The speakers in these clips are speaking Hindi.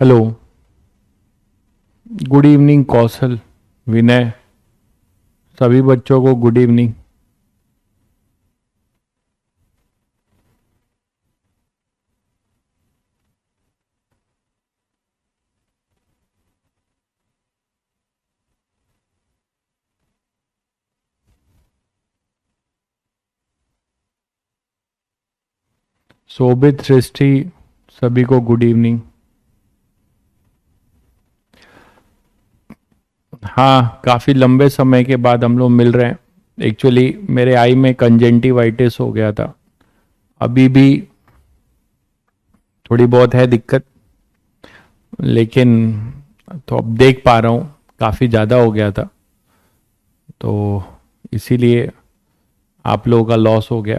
हेलो। गुड इवनिंग कौशल, विनय, सभी बच्चों को गुड इवनिंग। शोभित, सृष्टि, सभी को गुड इवनिंग। हाँ, काफ़ी लंबे समय के बाद हम लोग मिल रहे हैं। एक्चुअली मेरे आई में कंजेंटिवाइटिस हो गया था। अभी भी थोड़ी बहुत है दिक्कत, लेकिन तो अब देख पा रहा हूँ काफ़ी ज़्यादा हो गया था, तो इसीलिए आप लोगों का लॉस हो गया।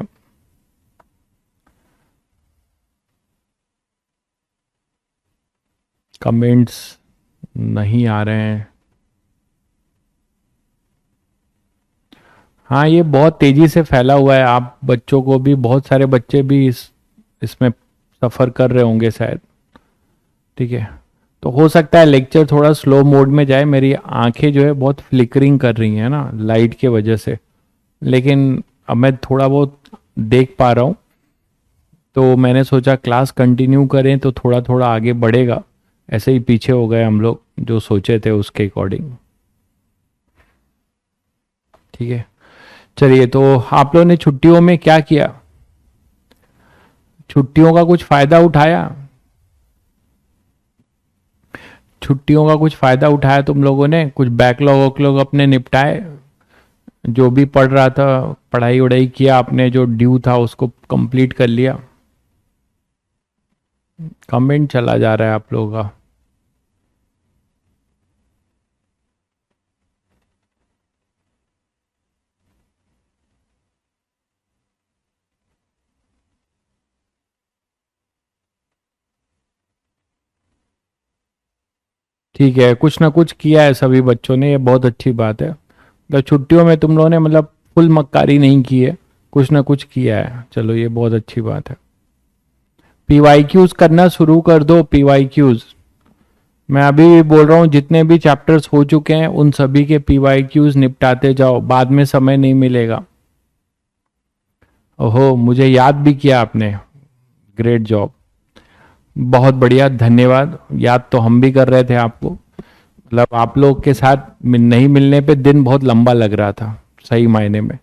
कमेंट्स नहीं आ रहे हैं। हाँ, ये बहुत तेजी से फैला हुआ है। आप बच्चों को भी, बहुत सारे बच्चे भी इसमें सफ़र कर रहे होंगे शायद। ठीक है, तो हो सकता है लेक्चर थोड़ा स्लो मोड में जाए। मेरी आंखें जो है बहुत फ्लिकरिंग कर रही हैं ना, लाइट के वजह से, लेकिन अब मैं थोड़ा बहुत देख पा रहा हूँ, तो मैंने सोचा क्लास कंटिन्यू करें तो थोड़ा थोड़ा आगे बढ़ेगा। ऐसे ही पीछे हो गए हम लोग जो सोचे थे उसके अकॉर्डिंग। ठीक है, चलिए। तो आप लोगों ने छुट्टियों में क्या किया? छुट्टियों का कुछ फ़ायदा उठाया? छुट्टियों का कुछ फ़ायदा उठाया तुम लोगों ने? कुछ बैकलॉग वॉकलॉग अपने निपटाए? जो भी पढ़ रहा था, पढ़ाई वढ़ाई किया आपने? जो ड्यू था उसको कंप्लीट कर लिया? कमेंट चला जा रहा है आप लोगों का। ठीक है, कुछ ना कुछ किया है सभी बच्चों ने, ये बहुत अच्छी बात है। तो छुट्टियों में तुम लोगों ने मतलब फुल मक्कारी नहीं की है, कुछ ना कुछ किया है। चलो, ये बहुत अच्छी बात है। पीवाईक्यूज करना शुरू कर दो। पीवाईक्यूज मैं अभी भी बोल रहा हूँ, जितने भी चैप्टर्स हो चुके हैं उन सभी के पीवाईक्यूज निपटाते जाओ, बाद में समय नहीं मिलेगा। ओहो, मुझे याद भी किया आपने। ग्रेट जॉब, बहुत बढ़िया, धन्यवाद। याद तो हम भी कर रहे थे आपको। मतलब आप लोग के साथ नहीं मिलने पे दिन बहुत लंबा लग रहा था। सही मायने में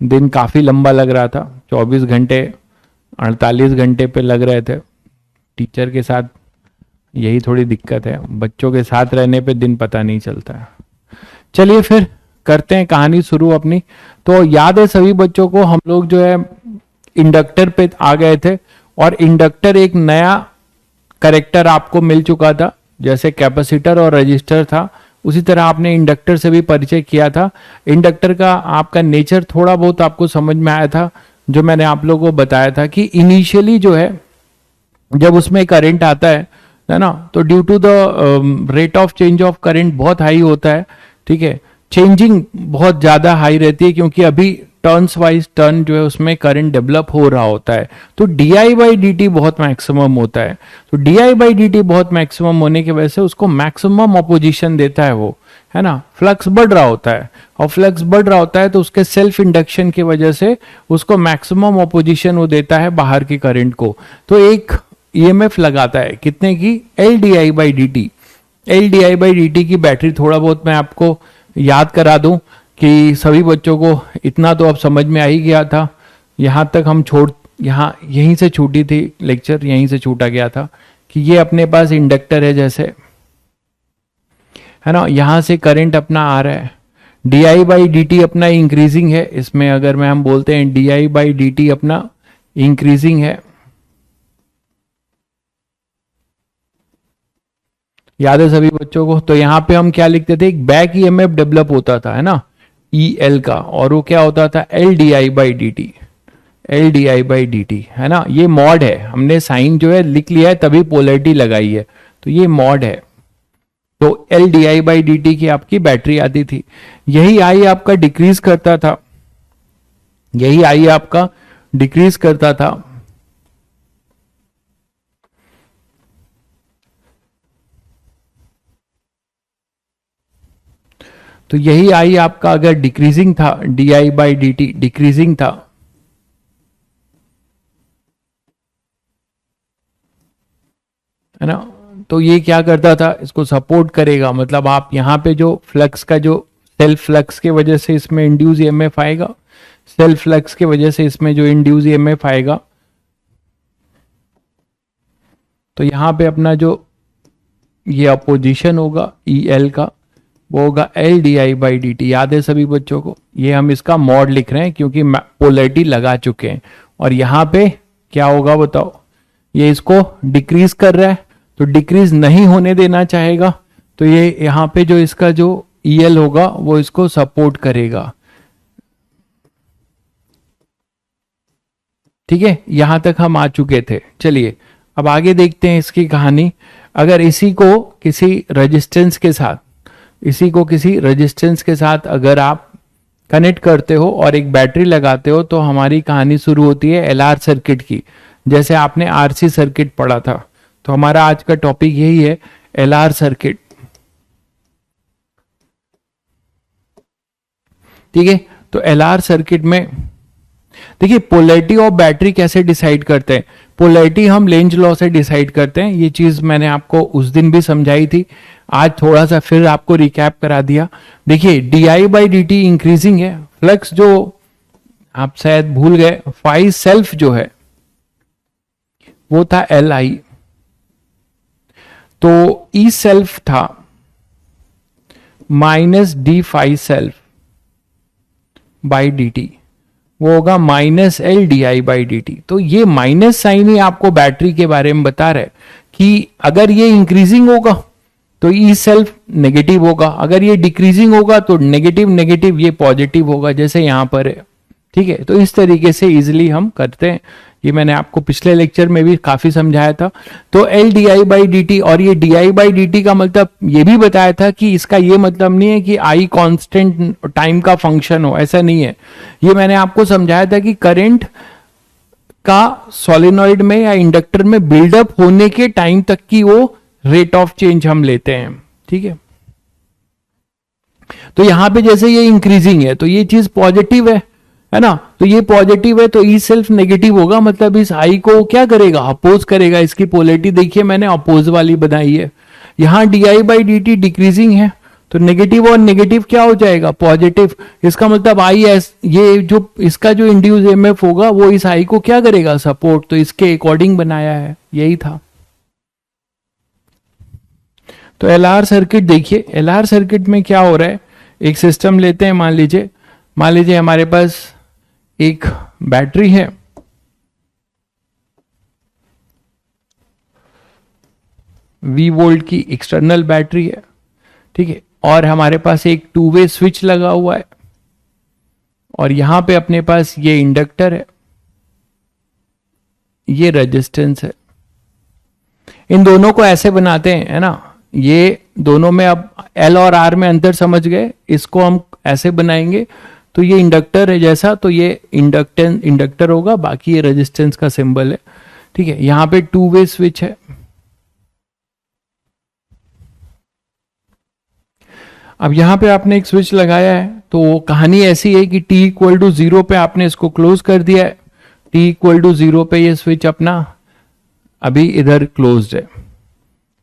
दिन काफ़ी लंबा लग रहा था। 24 घंटे, 48 घंटे पे लग रहे थे। टीचर के साथ यही थोड़ी दिक्कत है, बच्चों के साथ रहने पे दिन पता नहीं चलता है। चलिए फिर करते हैं कहानी शुरू अपनी। तो याद है सभी बच्चों को, हम लोग जो है इंडक्टर पे आ गए थे, और इंडक्टर एक नया करेक्टर आपको मिल चुका था। जैसे कैपेसिटर और रजिस्टर था, उसी तरह आपने इंडक्टर से भी परिचय किया था। इंडक्टर का आपका नेचर थोड़ा बहुत आपको समझ में आया था, जो मैंने आप लोगों को बताया था कि इनिशियली जो है जब उसमें करंट आता है ना, तो due to the rate of change of current बहुत हाई होता है। ठीक है, चेंजिंग बहुत ज़्यादा हाई रहती है, क्योंकि अभी टर्न्स वाइज टर्न जो है उसमें करंट डेवलप हो रहा होता है। तो d I by D T बहुत मैक्सिमम होता है। तो d I by D T बहुत मैक्सिमम होने की वजह से उसको मैक्सिमम अपोजिशन देता है वो, है ना। फ्लक्स बढ़ रहा होता है, और फ्लक्स बढ़ रहा होता है तो उसके सेल्फ इंडक्शन की वजह से उसको मैक्सिमम अपोजिशन वो देता है बाहर की करंट को। तो एक ईएमएफ लगाता है कितने की? L D I by D T. L D I by D T की बैटरी, थोड़ा बहुत मैं आपको याद करा दूं कि सभी बच्चों को इतना तो अब समझ में आ ही गया था। यहाँ तक हम यहाँ यहीं से छूटी थी, लेक्चर यहीं से छूटा गया था कि ये अपने पास इंडक्टर है जैसे, है ना। यहाँ से करंट अपना आ रहा है, D I by D T अपना इंक्रीजिंग है। इसमें अगर मैं हम बोलते हैं D I by D T अपना इंक्रीजिंग है। याद है सभी बच्चों को? तो यहाँ पे हम क्या लिखते थे? एक बैक ईएमएफ डेवलप होता था, है ना, ई एल का, और वो क्या होता था? L D I by D T. L D I by D T, है ना। ये मॉड है, हमने साइन जो है लिख लिया है तभी पोलरिटी लगाई है, तो ये मॉड है। तो L D I by D T की आपकी बैटरी आती थी। यही आई आपका डिक्रीज करता था, यही आई आपका डिक्रीज करता था। तो यही आई आपका अगर डिक्रीजिंग था, D I by D T decreasing था, है ना, तो ये क्या करता था, इसको सपोर्ट करेगा। मतलब आप यहाँ पे जो फ्लक्स का जो सेल्फ फ्लक्स के वजह से इसमें इंड्यूस ईएमएफ आएगा, सेल्फ फ्लक्स के वजह से इसमें जो इंड्यूस ईएमएफ आएगा, तो यहाँ पे अपना जो ये अपोजिशन होगा ई एल का, वो होगा L D I by D T. याद है सभी बच्चों को? ये हम इसका मॉड लिख रहे हैं क्योंकि पोलैरिटी लगा चुके हैं। और यहाँ पे क्या होगा बताओ, ये इसको डिक्रीज कर रहा है, तो डिक्रीज नहीं होने देना चाहेगा, तो ये यहाँ पे जो इसका जो ई एल होगा वो इसको सपोर्ट करेगा। ठीक है, यहां तक हम आ चुके थे। चलिए अब आगे देखते हैं इसकी कहानी। अगर इसी को किसी रेजिस्टेंस के साथ, इसी को किसी रेजिस्टेंस के साथ अगर आप कनेक्ट करते हो और एक बैटरी लगाते हो, तो हमारी कहानी शुरू होती है एलआर सर्किट की। जैसे आपने आरसी सर्किट पढ़ा था, तो हमारा आज का टॉपिक यही है, एलआर सर्किट। ठीक है, तो एलआर सर्किट में देखिए पोलैरिटी ऑफ बैटरी कैसे डिसाइड करते हैं। पोलैरिटी हम लेंज लॉ से डिसाइड करते हैं। ये चीज मैंने आपको उस दिन भी समझाई थी, आज थोड़ा सा फिर आपको रिकैप करा दिया। देखिए D I by D T increasing है, फ्लक्स जो आप शायद भूल गए, फाई सेल्फ जो है वो था एल आई, तो ई सेल्फ था minus d phi self by D T, वो होगा minus L D I by D T. तो ये माइनस साइन ही आपको बैटरी के बारे में बता रहे कि अगर ये इंक्रीजिंग होगा तो ई सेल्फ नेगेटिव होगा, अगर ये डिक्रीजिंग होगा तो नेगेटिव नेगेटिव ये पॉजिटिव होगा, जैसे यहां पर है। ठीक है, तो इस तरीके से इजिली हम करते हैं। ये मैंने आपको पिछले लेक्चर में भी काफी समझाया था। तो L D I by D T, और ये D I by D T का मतलब ये भी बताया था कि इसका ये मतलब नहीं है कि आई कांस्टेंट टाइम का फंक्शन हो, ऐसा नहीं है। ये मैंने आपको समझाया था कि करंट का सोलेनॉइड में या इंडक्टर में बिल्डअप होने के टाइम तक की वो रेट ऑफ चेंज हम लेते हैं। ठीक है, तो यहां पे जैसे ये इंक्रीजिंग है तो ये चीज पॉजिटिव है ना, तो ये पॉजिटिव है तो ई सेल्फ नेगेटिव होगा, मतलब इस आई को क्या करेगा, अपोज करेगा। इसकी पोलैरिटी देखिए मैंने अपोज वाली बनाई है। यहां D I by D T decreasing है, तो नेगेटिव और नेगेटिव क्या हो जाएगा, पॉजिटिव। इसका मतलब आई एस, ये जो इसका जो इंड्यूस ईएमएफ होगा वो इस आई को क्या करेगा, सपोर्ट। तो इसके अकॉर्डिंग बनाया है, यही था। तो एलआर सर्किट देखिए, एलआर सर्किट में क्या हो रहा है, एक सिस्टम लेते हैं, मान लीजिए हमारे पास एक बैटरी है, V वोल्ट की एक्सटर्नल बैटरी है। ठीक है, और हमारे पास एक टू वे स्विच लगा हुआ है, और यहां पे अपने पास ये इंडक्टर है, ये रेजिस्टेंस है। इन दोनों को ऐसे बनाते हैं, है ना, ये दोनों में अब L और R में अंतर समझ गए, इसको हम ऐसे बनाएंगे। तो ये इंडक्टर है जैसा, तो ये इंडक्टर होगा, बाकी ये रेजिस्टेंस का सिंबल है। ठीक है, यहां पे टू वे स्विच है। अब यहां पे आपने एक स्विच लगाया है, तो कहानी ऐसी है कि t इक्वल टू 0 पे आपने इसको क्लोज कर दिया है। t इक्वल टू 0 पे ये स्विच अपना अभी इधर क्लोज्ड है।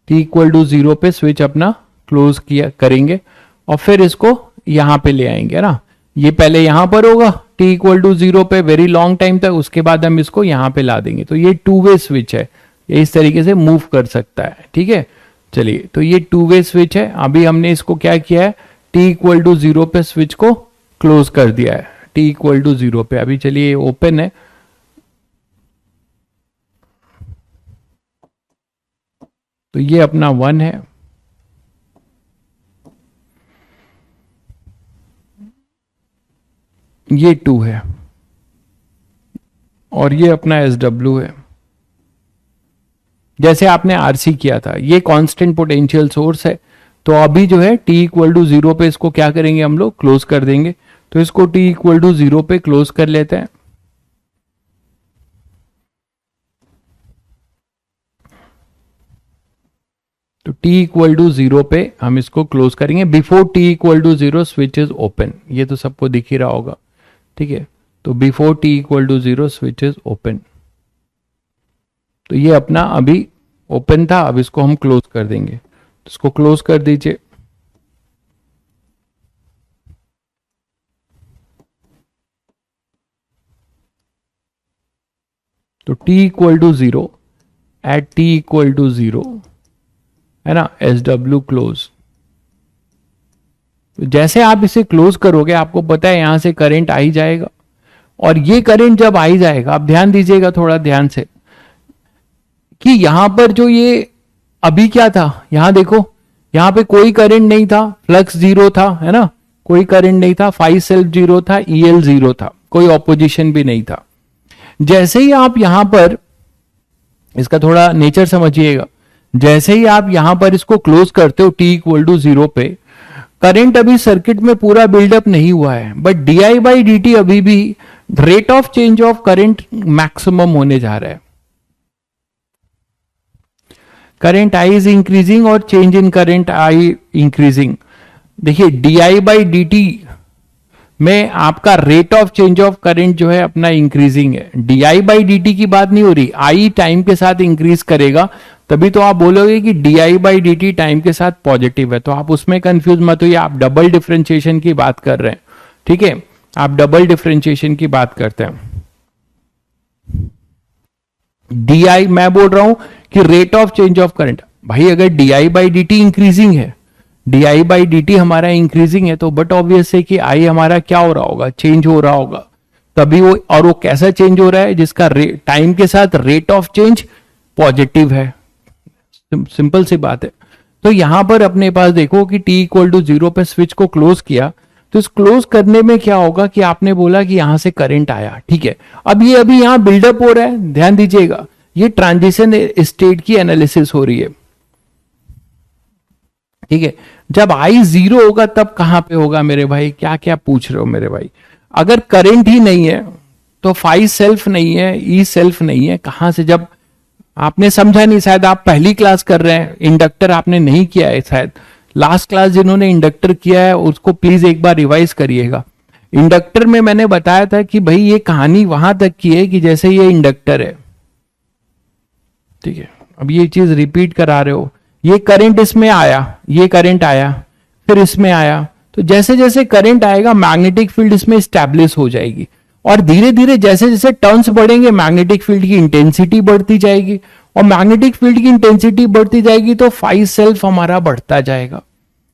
t इक्वल टू 0 पे स्विच अपना क्लोज किया करेंगे, और फिर इसको यहां पे ले आएंगे ना। ये पहले यहां पर होगा t इक्वल टू 0 पे वेरी लॉन्ग टाइम तक, उसके बाद हम इसको यहां पे ला देंगे। तो ये टू वे स्विच है, ये इस तरीके से मूव कर सकता है। ठीक है, चलिए, तो ये टू वे स्विच है। अभी हमने इसको क्या किया है, t इक्वल टू 0 पे स्विच को क्लोज कर दिया है, t इक्वल टू 0 पे। अभी चलिए ओपन है, तो ये अपना 1 है, ये 2 है, और ये अपना SW है। जैसे आपने आरसी किया था, ये कांस्टेंट पोटेंशियल सोर्स है। तो अभी जो है t इक्वल टू 0 पे इसको क्या करेंगे, हम लोग क्लोज कर देंगे। तो इसको t इक्वल टू 0 पे क्लोज कर लेते हैं। तो t इक्वल टू 0 पे हम इसको क्लोज करेंगे। Before t equal to 0 switch is open, ये तो सबको दिख ही रहा होगा, ठीक है। तो before t equal to 0 switch is open, तो ये अपना अभी ओपन था, अब इसको हम क्लोज कर देंगे, तो इसको क्लोज कर दीजिए। तो t equal to 0 at t equal to 0 है ना, SW क्लोज। तो जैसे आप इसे क्लोज करोगे आपको पता है यहां से करंट आ ही जाएगा, और ये करंट जब आ ही जाएगा, आप ध्यान दीजिएगा थोड़ा ध्यान से कि यहां पर जो ये अभी क्या था, यहां देखो यहां पे कोई करंट नहीं था, फ्लक्स जीरो था, है ना, कोई करंट नहीं था, फाई सेल्फ जीरो था, EL जीरो था, कोई ऑपोजिशन भी नहीं था। जैसे ही आप यहां पर इसका थोड़ा नेचर समझिएगा, जैसे ही आप यहां पर इसको क्लोज करते हो t इक्वल टू 0 पे, करंट अभी सर्किट में पूरा बिल्डअप नहीं हुआ है, बट di बाई dt अभी भी rate of change of current maximum होने जा रहा है। करंट I इज इंक्रीजिंग और change in current I increasing. देखिए di बाई dt में आपका rate of change of current जो है अपना इंक्रीजिंग है, di बाई dt की बात नहीं हो रही, I टाइम के साथ इंक्रीज करेगा, तभी तो आप बोलोगे कि di बाई dt टाइम के साथ पॉजिटिव है, तो आप उसमें कंफ्यूज मत होइए, आप डबल डिफरेंशिएशन की बात कर रहे हैं, ठीक है, आप डबल डिफरेंशिएशन की बात करते हैं। di मैं बोल रहा हूं कि rate of change of current, भाई अगर di बाई dt इंक्रीजिंग है, di बाई dt हमारा इंक्रीजिंग है, तो बट ऑब्वियस है कि I हमारा क्या हो रहा होगा, चेंज हो रहा होगा, तभी वो, और वो कैसा चेंज हो रहा है, जिसका टाइम के साथ रेट ऑफ चेंज पॉजिटिव है, सिंपल सी बात है। तो यहां पर अपने पास देखो कि t इक्वल टू 0 पे स्विच को क्लोज किया, तो इस क्लोज करने में क्या होगा कि आपने बोला कि यहां से करंट आया, ठीक है, अब ये अभी यहां बिल्डअप हो रहा है, ध्यान दीजिएगा, ये ट्रांजिशन स्टेट की एनालिसिस हो रही है, ठीक है। जब I 0 होगा तब कहां पे होगा मेरे भाई, क्या क्या पूछ रहे हो मेरे भाई, अगर करंट ही नहीं है तो फाई सेल्फ नहीं है, ई सेल्फ नहीं है, कहां से, जब आपने समझा नहीं, शायद आप पहली क्लास कर रहे हैं, इंडक्टर आपने नहीं किया है, शायद लास्ट क्लास जिन्होंने इंडक्टर किया है उसको प्लीज एक बार रिवाइज करिएगा। इंडक्टर में मैंने बताया था कि भाई ये कहानी वहां तक की है कि जैसे ये इंडक्टर है, ठीक है, अब ये चीज रिपीट करा रहे हो, ये करंट इसमें आया, ये करंट आया, फिर इसमें आया, तो जैसे जैसे करंट आएगा मैग्नेटिक फील्ड इसमें स्टैब्लिश हो जाएगी, और धीरे धीरे जैसे जैसे टर्न्स बढ़ेंगे मैग्नेटिक फील्ड की इंटेंसिटी बढ़ती जाएगी, और मैग्नेटिक फील्ड की इंटेंसिटी बढ़ती जाएगी तो फाई सेल्फ हमारा बढ़ता जाएगा,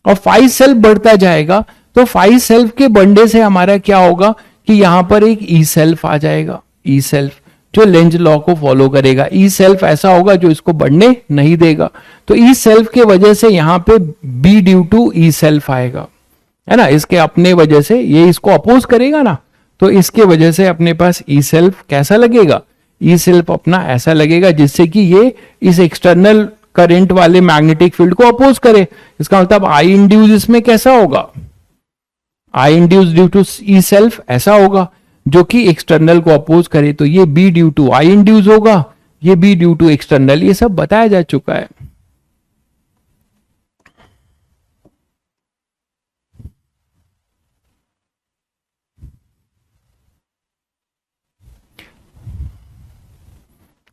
और फाई सेल्फ बढ़ता जाएगा तो फाई सेल्फ के बढ़ने से हमारा क्या होगा कि यहां पर एक ई सेल्फ आ जाएगा, ई सेल्फ जो लेंज लॉ को फॉलो करेगा, ई सेल्फ ऐसा होगा जो इसको बढ़ने नहीं देगा, तो ई सेल्फ के वजह से यहां पे B due to E self आएगा, है ना, इसके अपने वजह से ये इसको अपोज करेगा ना, तो इसके वजह से अपने पास ई सेल्फ कैसा लगेगा, ई सेल्फ अपना ऐसा लगेगा जिससे कि ये इस एक्सटर्नल करंट वाले मैग्नेटिक फील्ड को अपोज करे, इसका मतलब आई इंड्यूस इसमें कैसा होगा, I induce due to E self ऐसा होगा जो कि एक्सटर्नल को अपोज करे, तो ये B due to I induce होगा, ये बी ड्यू टू एक्सटर्नल, ये सब बताया जा चुका है।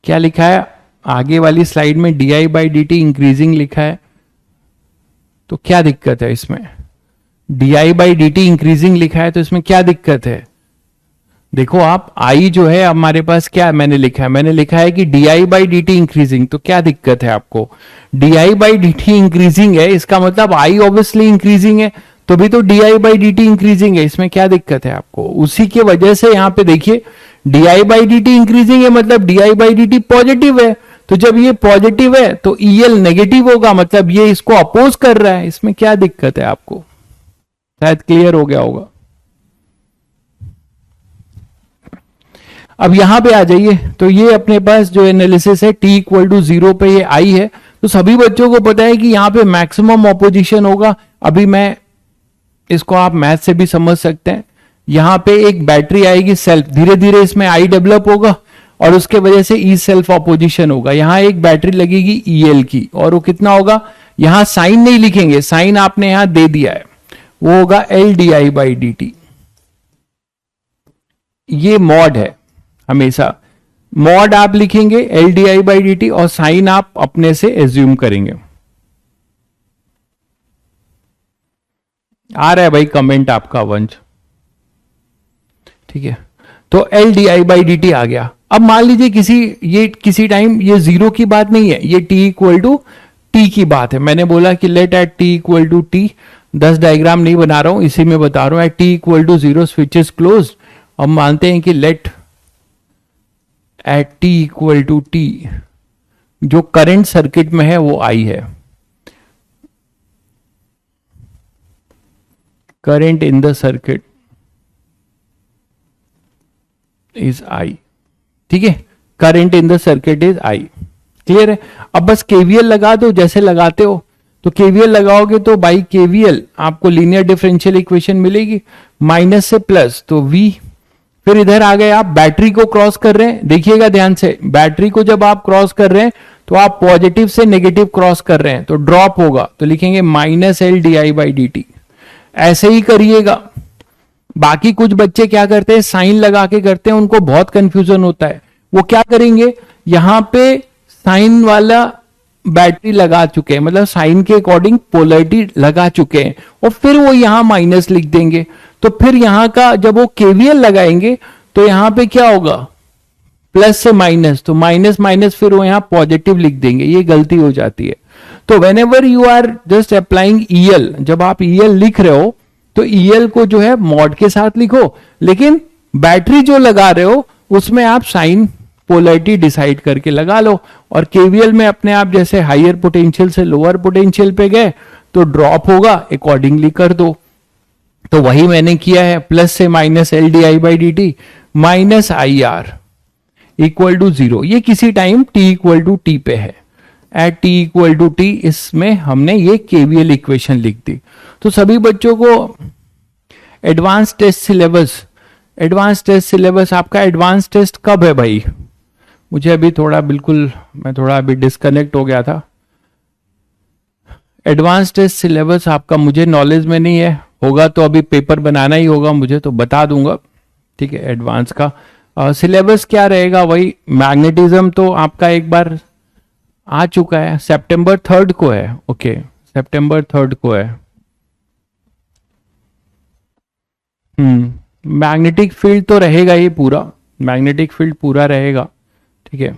क्या लिखा है आगे वाली स्लाइड में, di by D T increasing लिखा है, तो क्या दिक्कत है इसमें, di by D T increasing लिखा है तो इसमें क्या दिक्कत है, देखो आप I जो है हमारे पास क्या मैंने लिखा है, मैंने लिखा है कि di by D T increasing, तो क्या दिक्कत है आपको, di by D T increasing है, इसका मतलब I ऑब्वियसली इंक्रीजिंग है, तो भी तो di by D T increasing है, इसमें क्या दिक्कत है आपको, उसी के वजह से यहां पे देखिए di by D T increasing है, मतलब di by D T positive है, तो जब ये पॉजिटिव है तो EL नेगेटिव होगा, मतलब ये इसको अपोज कर रहा है, इसमें क्या दिक्कत है आपको, शायद क्लियर हो गया होगा। अब यहां पे आ जाइए, तो ये अपने पास जो एनालिसिस है t इक्वल टू 0 पे ये I है, तो सभी बच्चों को पता है कि यहां पे मैक्सिमम ऑपोजिशन होगा, अभी मैं इसको आप मैथ से भी समझ सकते हैं, यहां पे एक बैटरी आएगी सेल्फ, धीरे धीरे इसमें I डेवलप होगा और उसके वजह से ई सेल्फ ऑपोजिशन होगा, यहां एक बैटरी लगेगी EL की और वो कितना होगा यहां साइन नहीं लिखेंगे, साइन आपने यहां दे दिया है, वो होगा L D I by D t. ये मॉड है, हमेशा मॉड आप लिखेंगे L D I by D T और साइन आप अपने से एज्यूम करेंगे। आ रहा है भाई कमेंट आपका वंश, ठीक है। तो L D I by D T आ गया। अब मान लीजिए किसी टाइम ये जीरो की बात नहीं है, ये टी इक्वल टू टी की बात है। मैंने बोला कि let at T equal to t, 10 diagram नहीं बना रहा हूं, इसी में बता रहा हूं, at T equal to zero switch is close. अब मानते हैं कि let at T equal to t, जो करंट सर्किट में है वो आई है, current in the circuit is I, ठीक है, current in the circuit is I. Clear है। अब बस केवीएल लगा दो, जैसे लगाते हो तो केवीएल लगाओगे तो बाई केवीएल आपको लीनियर डिफरेंशियल इक्वेशन मिलेगी, माइनस से प्लस तो v, फिर इधर आ गए आप बैटरी को क्रॉस कर रहे हैं, देखिएगा ध्यान से, बैटरी को जब आप क्रॉस कर रहे हैं तो आप पॉजिटिव से नेगेटिव क्रॉस कर रहे हैं तो ड्रॉप होगा, तो लिखेंगे minus L D I by D T. ऐसे ही करिएगा। बाकी कुछ बच्चे क्या करते हैं, साइन लगा के करते हैं, उनको बहुत कंफ्यूजन होता है। वो क्या करेंगे, यहां पे साइन वाला बैटरी लगा चुके हैं, मतलब साइन के अकॉर्डिंग पोलैरिटी लगा चुके हैं, और फिर वो यहां माइनस लिख देंगे। तो फिर यहां का जब वो केवीएल लगाएंगे तो यहां पे क्या होगा, प्लस से माइनस, तो माइनस माइनस फिर वो यहां पॉजिटिव लिख देंगे, ये गलती हो जाती है। तो whenever you are just applying EL, जब आप ईएल लिख रहे हो तो ईएल को जो है मॉड के साथ लिखो, लेकिन बैटरी जो लगा रहे हो उसमें आप साइन पोलैरिटी डिसाइड करके लगा लो। और केवीएल में अपने आप जैसे हायर पोटेंशियल से लोअर पोटेंशियल पे गए तो ड्रॉप होगा, अकॉर्डिंगली कर दो। तो वही मैंने किया है, प्लस से minus L D I by D t minus I R equal to zero. ये किसी time t equal to t पे है, at T equal to t, इसमें हमने ये केवीएल इक्वेशन लिख दी। तो सभी बच्चों को एडवांस टेस्ट सिलेबस आपका एडवांस टेस्ट कब है भाई? मुझे अभी मैं थोड़ा अभी डिस्कनेक्ट हो गया था। एडवांस टेस्ट सिलेबस आपका मुझे नॉलेज में नहीं है, होगा तो अभी पेपर बनाना ही होगा मुझे, तो बता दूंगा, ठीक है। एडवांस का सिलेबस क्या रहेगा, वही मैग्नेटिज्म तो आपका एक बार आ चुका है, सितंबर 3 को है, ओके, सितंबर 3 को है। मैग्नेटिक फील्ड तो रहेगा ही पूरा, मैग्नेटिक फील्ड पूरा रहेगा, ठीक है।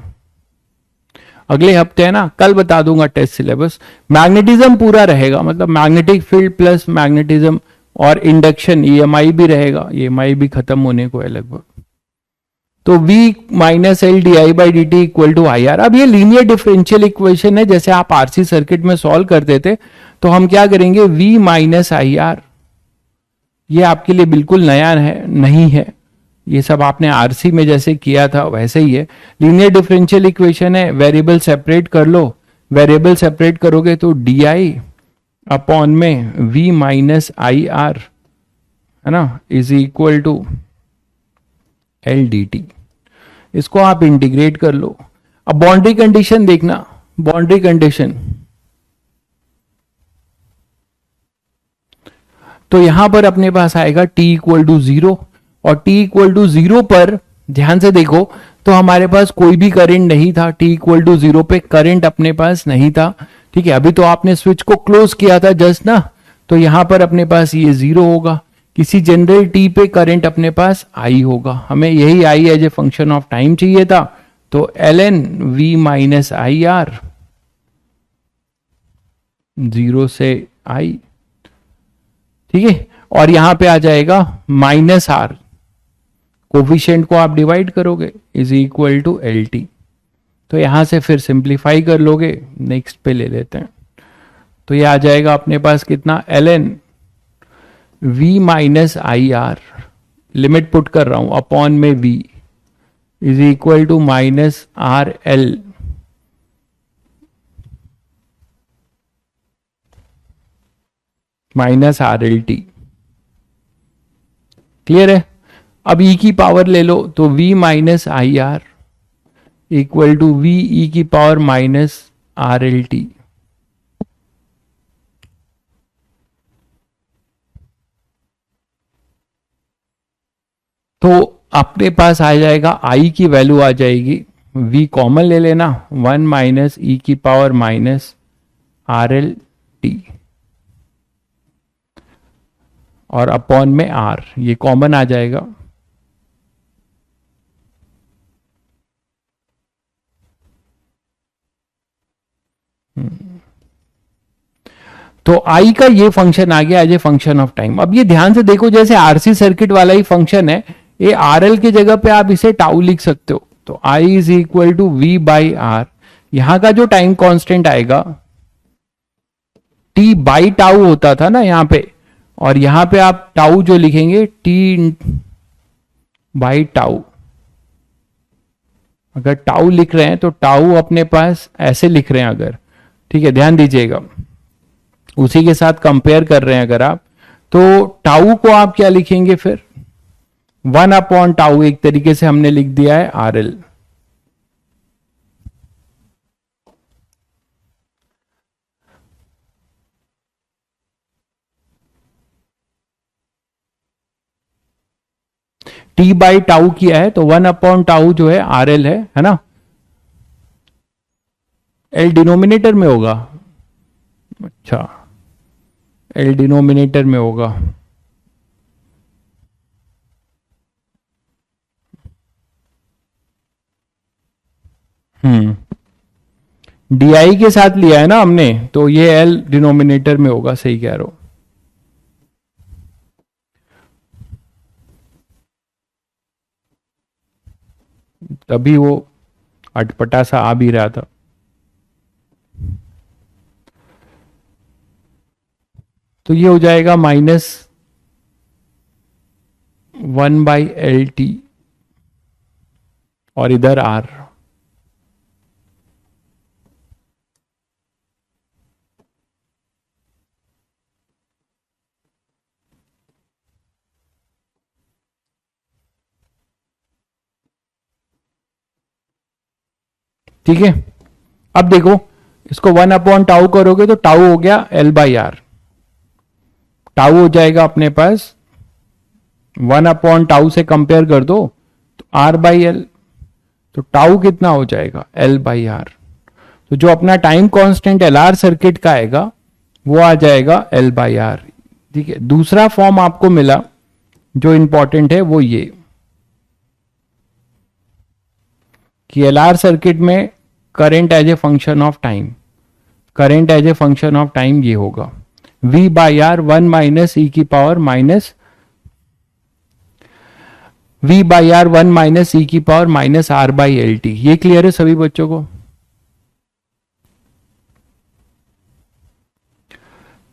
अगले हफ्ते है ना, कल बता दूंगा टेस्ट सिलेबस। मैग्नेटिज्म पूरा रहेगा, मतलब मैग्नेटिक फील्ड प्लस मैग्नेटिज्म और इंडक्शन ईएमआई भी रहेगा, ईएमआई भी खत्म होने को है लगभग। तो v minus L D I by D T equal to I R. अब ये लीनियर डिफरेंशियल इक्वेशन है, जैसे आप आरसी सर्किट में सॉल्व करते थे, तो हम क्या करेंगे, v माइनस आई आर। ये आपके लिए बिल्कुल नया है, नहीं है, ये सब आपने आरसी में जैसे किया था वैसे ही है। लीनियर डिफरेंशियल इक्वेशन है, वेरिएबल सेपरेट कर लो, वेरिएबल सेपरेट करोगे तो डी आई अपॉन में v माइनस आई आर, है ना, is equal to L d t. इसको आप इंटीग्रेट कर लो। अब बाउंड्री कंडीशन देखना, बाउंड्री कंडीशन, तो यहां पर अपने पास आएगा t इक्वल टू 0, और t इक्वल टू 0 पर ध्यान से देखो तो हमारे पास कोई भी करंट नहीं था, t इक्वल टू 0 पे करंट अपने पास नहीं था, ठीक है। अभी तो आपने स्विच को क्लोज किया था जस्ट ना, तो यहां पर अपने पास ये 0 होगा। किसी जनरल t पे करंट अपने पास i होगा, हमें यही i as a function of time चाहिए था, तो ln v minus I R 0 से i, ठीक है। और यहां पे आ जाएगा माइनस आर, कोफिशिएंट को आप डिवाइड करोगे, is equal to L t. तो यहां से फिर सिंप्लीफाई कर लोगे, नेक्स्ट पे ले लेते हैं, तो ये आ जाएगा अपने पास कितना, ln v minus I R, limit put कर रहा हूं, अपॉन में v is equal to minus R L minus R L t. Clear है। अब e की पावर ले लो, तो v minus I R equal to v e की power minus R L t. तो अपने पास आ जाएगा आई की वैल्यू आ जाएगी, v कॉमन ले लेना, 1 माइनस ई की power minus R L t और अपॉन में r, ये कॉमन आ जाएगा। तो आई का ये फंक्शन आ गया as a function of time. अब ये ध्यान से देखो, जैसे आरसी सर्किट वाला ही फंक्शन है, ये आर एल की जगह पे आप इसे टाउ लिख सकते हो। तो I is equal to V by R, यहां का जो टाइम कांस्टेंट आएगा टी बाई टाउ होता था ना यहां पे, और यहां पे आप टाउ जो लिखेंगे टी बाई टाउ। अगर टाउ लिख रहे हैं तो टाउ अपने पास ऐसे लिख रहे हैं अगर, ठीक है, ध्यान दीजिएगा, उसी के साथ कंपेयर कर रहे हैं अगर आप, तो टाउ को आप क्या लिखेंगे फिर, 1 अपॉन टाउ एक तरीके से हमने लिख दिया है are L. T by tau किया है तो 1 अपॉन टाउ जो है आर एल है ना। एल डिनोमिनेटर में होगा, अच्छा एल डिनोमिनेटर में होगा, डीआई के साथ लिया है ना हमने, तो ये एल डिनोमिनेटर में होगा, सही कह रहे हो। तभी वो अटपटा सा आ भी रहा था। तो ये हो जाएगा माइनस 1 बाई एल टी और इधर आर। ठीक है, अब देखो इसको 1 अपॉन टाउ करोगे तो टाउ हो गया एल बाई आर, टाउ हो जाएगा अपने पास 1 अपॉन टाउ से कंपेयर कर दो तो आर बाई एल, तो टाउ कितना हो जाएगा एल बाई आर। तो जो अपना time constant L R circuit का आएगा वो आ जाएगा एल बाई आर। ठीक है, दूसरा फॉर्म आपको मिला जो इंपॉर्टेंट है वो ये कि एल आर सर्किट में current as a function of time, current as a function of time ये होगा v by R 1 minus E की power minus v by R 1 minus E की power minus R by L T. ये क्लियर है सभी बच्चों को?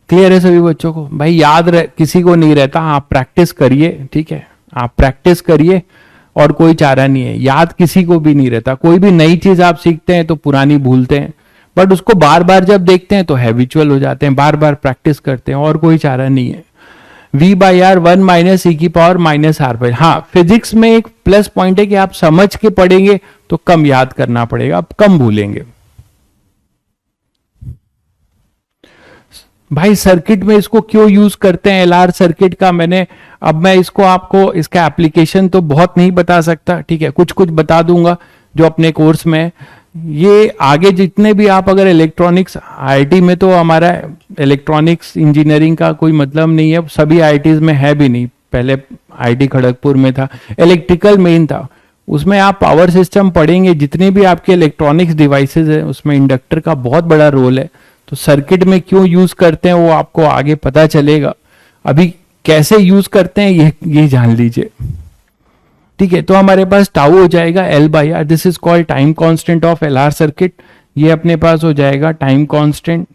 क्लियर है सभी बच्चों को? भाई याद किसी को नहीं रहता, आप प्रैक्टिस करिए, ठीक है, आप प्रैक्टिस करिए और कोई चारा नहीं है, याद किसी को भी नहीं रहता। कोई भी नई चीज आप सीखते हैं तो पुरानी भूलते हैं, बट उसको बार बार जब देखते हैं तो हैबिचुअल हो जाते हैं, बार बार प्रैक्टिस करते हैं, और कोई चारा नहीं है। v by R 1 minus E की पावर माइनस आर बाई, हाँ फिजिक्स में एक प्लस पॉइंट है कि आप समझ के पढ़ेंगे तो कम याद करना पड़ेगा, आप कम भूलेंगे। भाई सर्किट में इसको क्यों यूज करते हैं एलआर सर्किट का, अब मैं इसको आपको इसका एप्लीकेशन तो बहुत नहीं बता सकता, ठीक है, कुछ कुछ बता दूंगा जो अपने कोर्स में। ये आगे जितने भी आप अगर इलेक्ट्रॉनिक्स आईआईटी में, तो हमारा इलेक्ट्रॉनिक्स इंजीनियरिंग का कोई मतलब नहीं है, सभी आईआईटीज में है भी नहीं, पहले आईआईटी खड़गपुर में था, इलेक्ट्रिकल मेन था, उसमें आप पावर सिस्टम पढ़ेंगे, जितने भी आपके इलेक्ट्रॉनिक्स डिवाइसेस है उसमें इंडक्टर का बहुत बड़ा रोल है। तो सर्किट में क्यों यूज करते हैं वो आपको आगे पता चलेगा, अभी कैसे यूज करते हैं ये जान लीजिए। ठीक है, तो हमारे पास टाउ हो जाएगा L by R, this is called time constant of L R circuit. ये अपने पास हो जाएगा टाइम कांस्टेंट,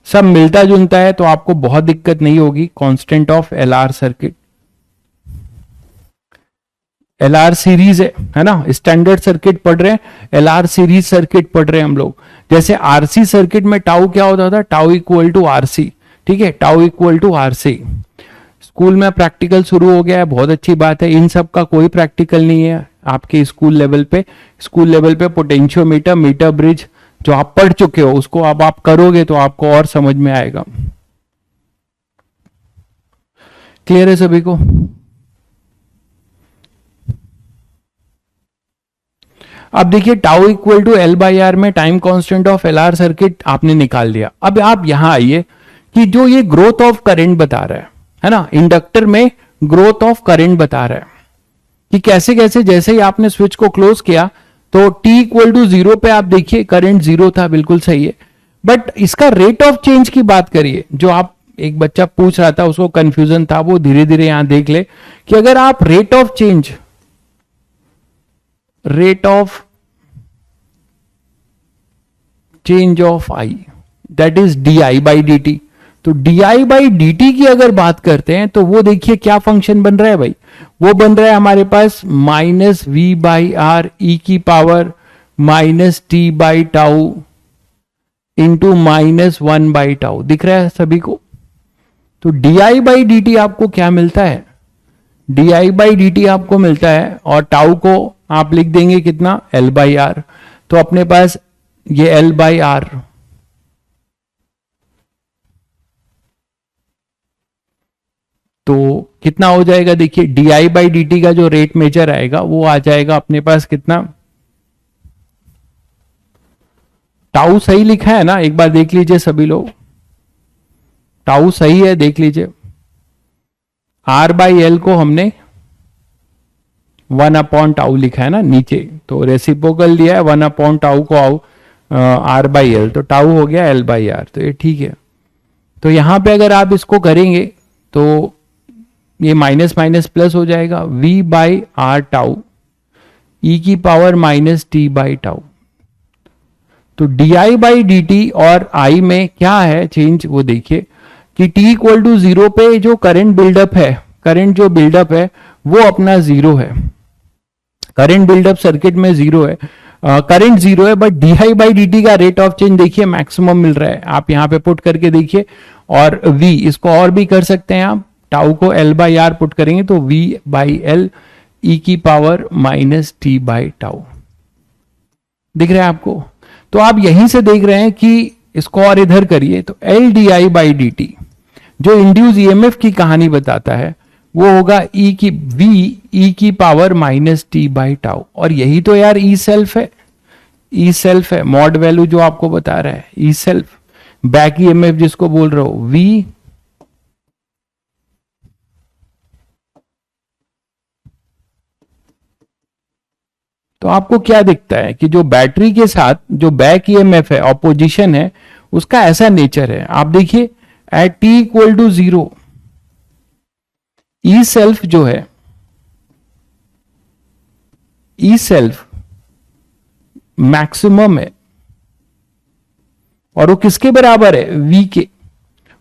सब मिलता जुलता है तो आपको बहुत दिक्कत नहीं होगी। Constant of L R circuit, L R series है ना, स्टैंडर्ड सर्किट पढ़ रहे हैं, एल आर सीरीज सर्किट पढ़ रहे हैं हम लोग। जैसे आरसी सर्किट में टाउ क्या होता था, टाउ इक्वल टू आरसी, ठीक है, tau equal to RC. School में प्रैक्टिकल शुरू हो गया है, बहुत अच्छी बात है, इन सब का कोई प्रैक्टिकल नहीं है आपके स्कूल लेवल पे। स्कूल लेवल पे पोटेंशियोमीटर, मीटर ब्रिज जो आप पढ़ चुके हो उसको अब आप करोगे तो आपको और समझ में आएगा। क्लियर है सभी को? अब देखिए tau equal to L by R में time constant of L R circuit आपने निकाल दिया। अब आप यहां आइए कि जो ये ग्रोथ ऑफ करंट बता रहा है ना, इंडक्टर में ग्रोथ ऑफ करंट बता रहा है कि कैसे कैसे जैसे ही आपने स्विच को क्लोज किया तो t इक्वल टू 0 पे आप देखिए करंट 0 था, बिल्कुल सही है। बट इसका रेट ऑफ चेंज की बात करिए, जो आप एक बच्चा पूछ रहा था उसको कंफ्यूजन था, वो धीरे धीरे यहां देख ले कि अगर आप rate of change of I that is D by D T, तो डी बाई डी टी की अगर बात करते हैं तो वो देखिए क्या फंक्शन बन रहा है भाई, वो बन रहा है हमारे पास minus V by R E की power minus T by tau into minus 1 by tau. दिख रहा है सभी को? तो डी बाई डी टी आपको क्या मिलता है, डी बाई डी टी आपको मिलता है और टाउ को आप लिख देंगे कितना, एल बाई आर। तो अपने पास ये एल बाई आर तो कितना हो जाएगा, देखिए डी बाई डी टी का जो रेट मेजर आएगा वो आ जाएगा अपने पास कितना, टाउ सही लिखा है ना, एक बार देख लीजिए सभी लोग, टाउ सही है देख लीजिए। आर बाई एल को हमने 1 अपॉन टाउ लिखा है ना नीचे, तो रेसिप्रोकल लिया है 1 अपॉन टाउ को आर बाई एल, तो टाउ हो गया एल बाई आर, तो ये ठीक है। तो यहां पे अगर आप इसको करेंगे तो ये माइनस माइनस प्लस हो जाएगा, v बाई आर टाउ ई की power minus T by tau. तो डी बाई डी टी और आई में क्या है चेंज, वो देखिए कि t इक्वल टू 0 पे जो करंट बिल्डअप है, करंट जो बिल्डअप है वो अपना 0 है, करंट बिल्डअप सर्किट में 0 है, करंट 0 है, but D by D T का रेट ऑफ चेंज देखिए मैक्सिमम मिल रहा है। आप यहां पे पुट करके देखिए, और v इसको और भी कर सकते हैं आप, टाउ को एल बाई आर पुट करेंगे तो v बाई एल ई की power minus T by tau. दिख रहा है आपको? तो आप यहीं से देख रहे हैं कि इसको और इधर करिए तो L D I by D T जो इंड्यूस ईएमएफ की कहानी बताता है वो होगा ई की v ई की power minus T by tau. और यही तो यार ई सेल्फ है, ई सेल्फ है, मॉड वैल्यू जो आपको बता रहा है ई सेल्फ, बैक ईएमएफ जिसको बोल रहे हो v तो आपको क्या दिखता है कि जो बैटरी के साथ जो बैक ईएमएफ है, ऑपोजिशन है, उसका ऐसा नेचर है। आप देखिए at t equal to 0 E self जो है, ई सेल्फ मैक्सिमम है और वो किसके बराबर है, v के,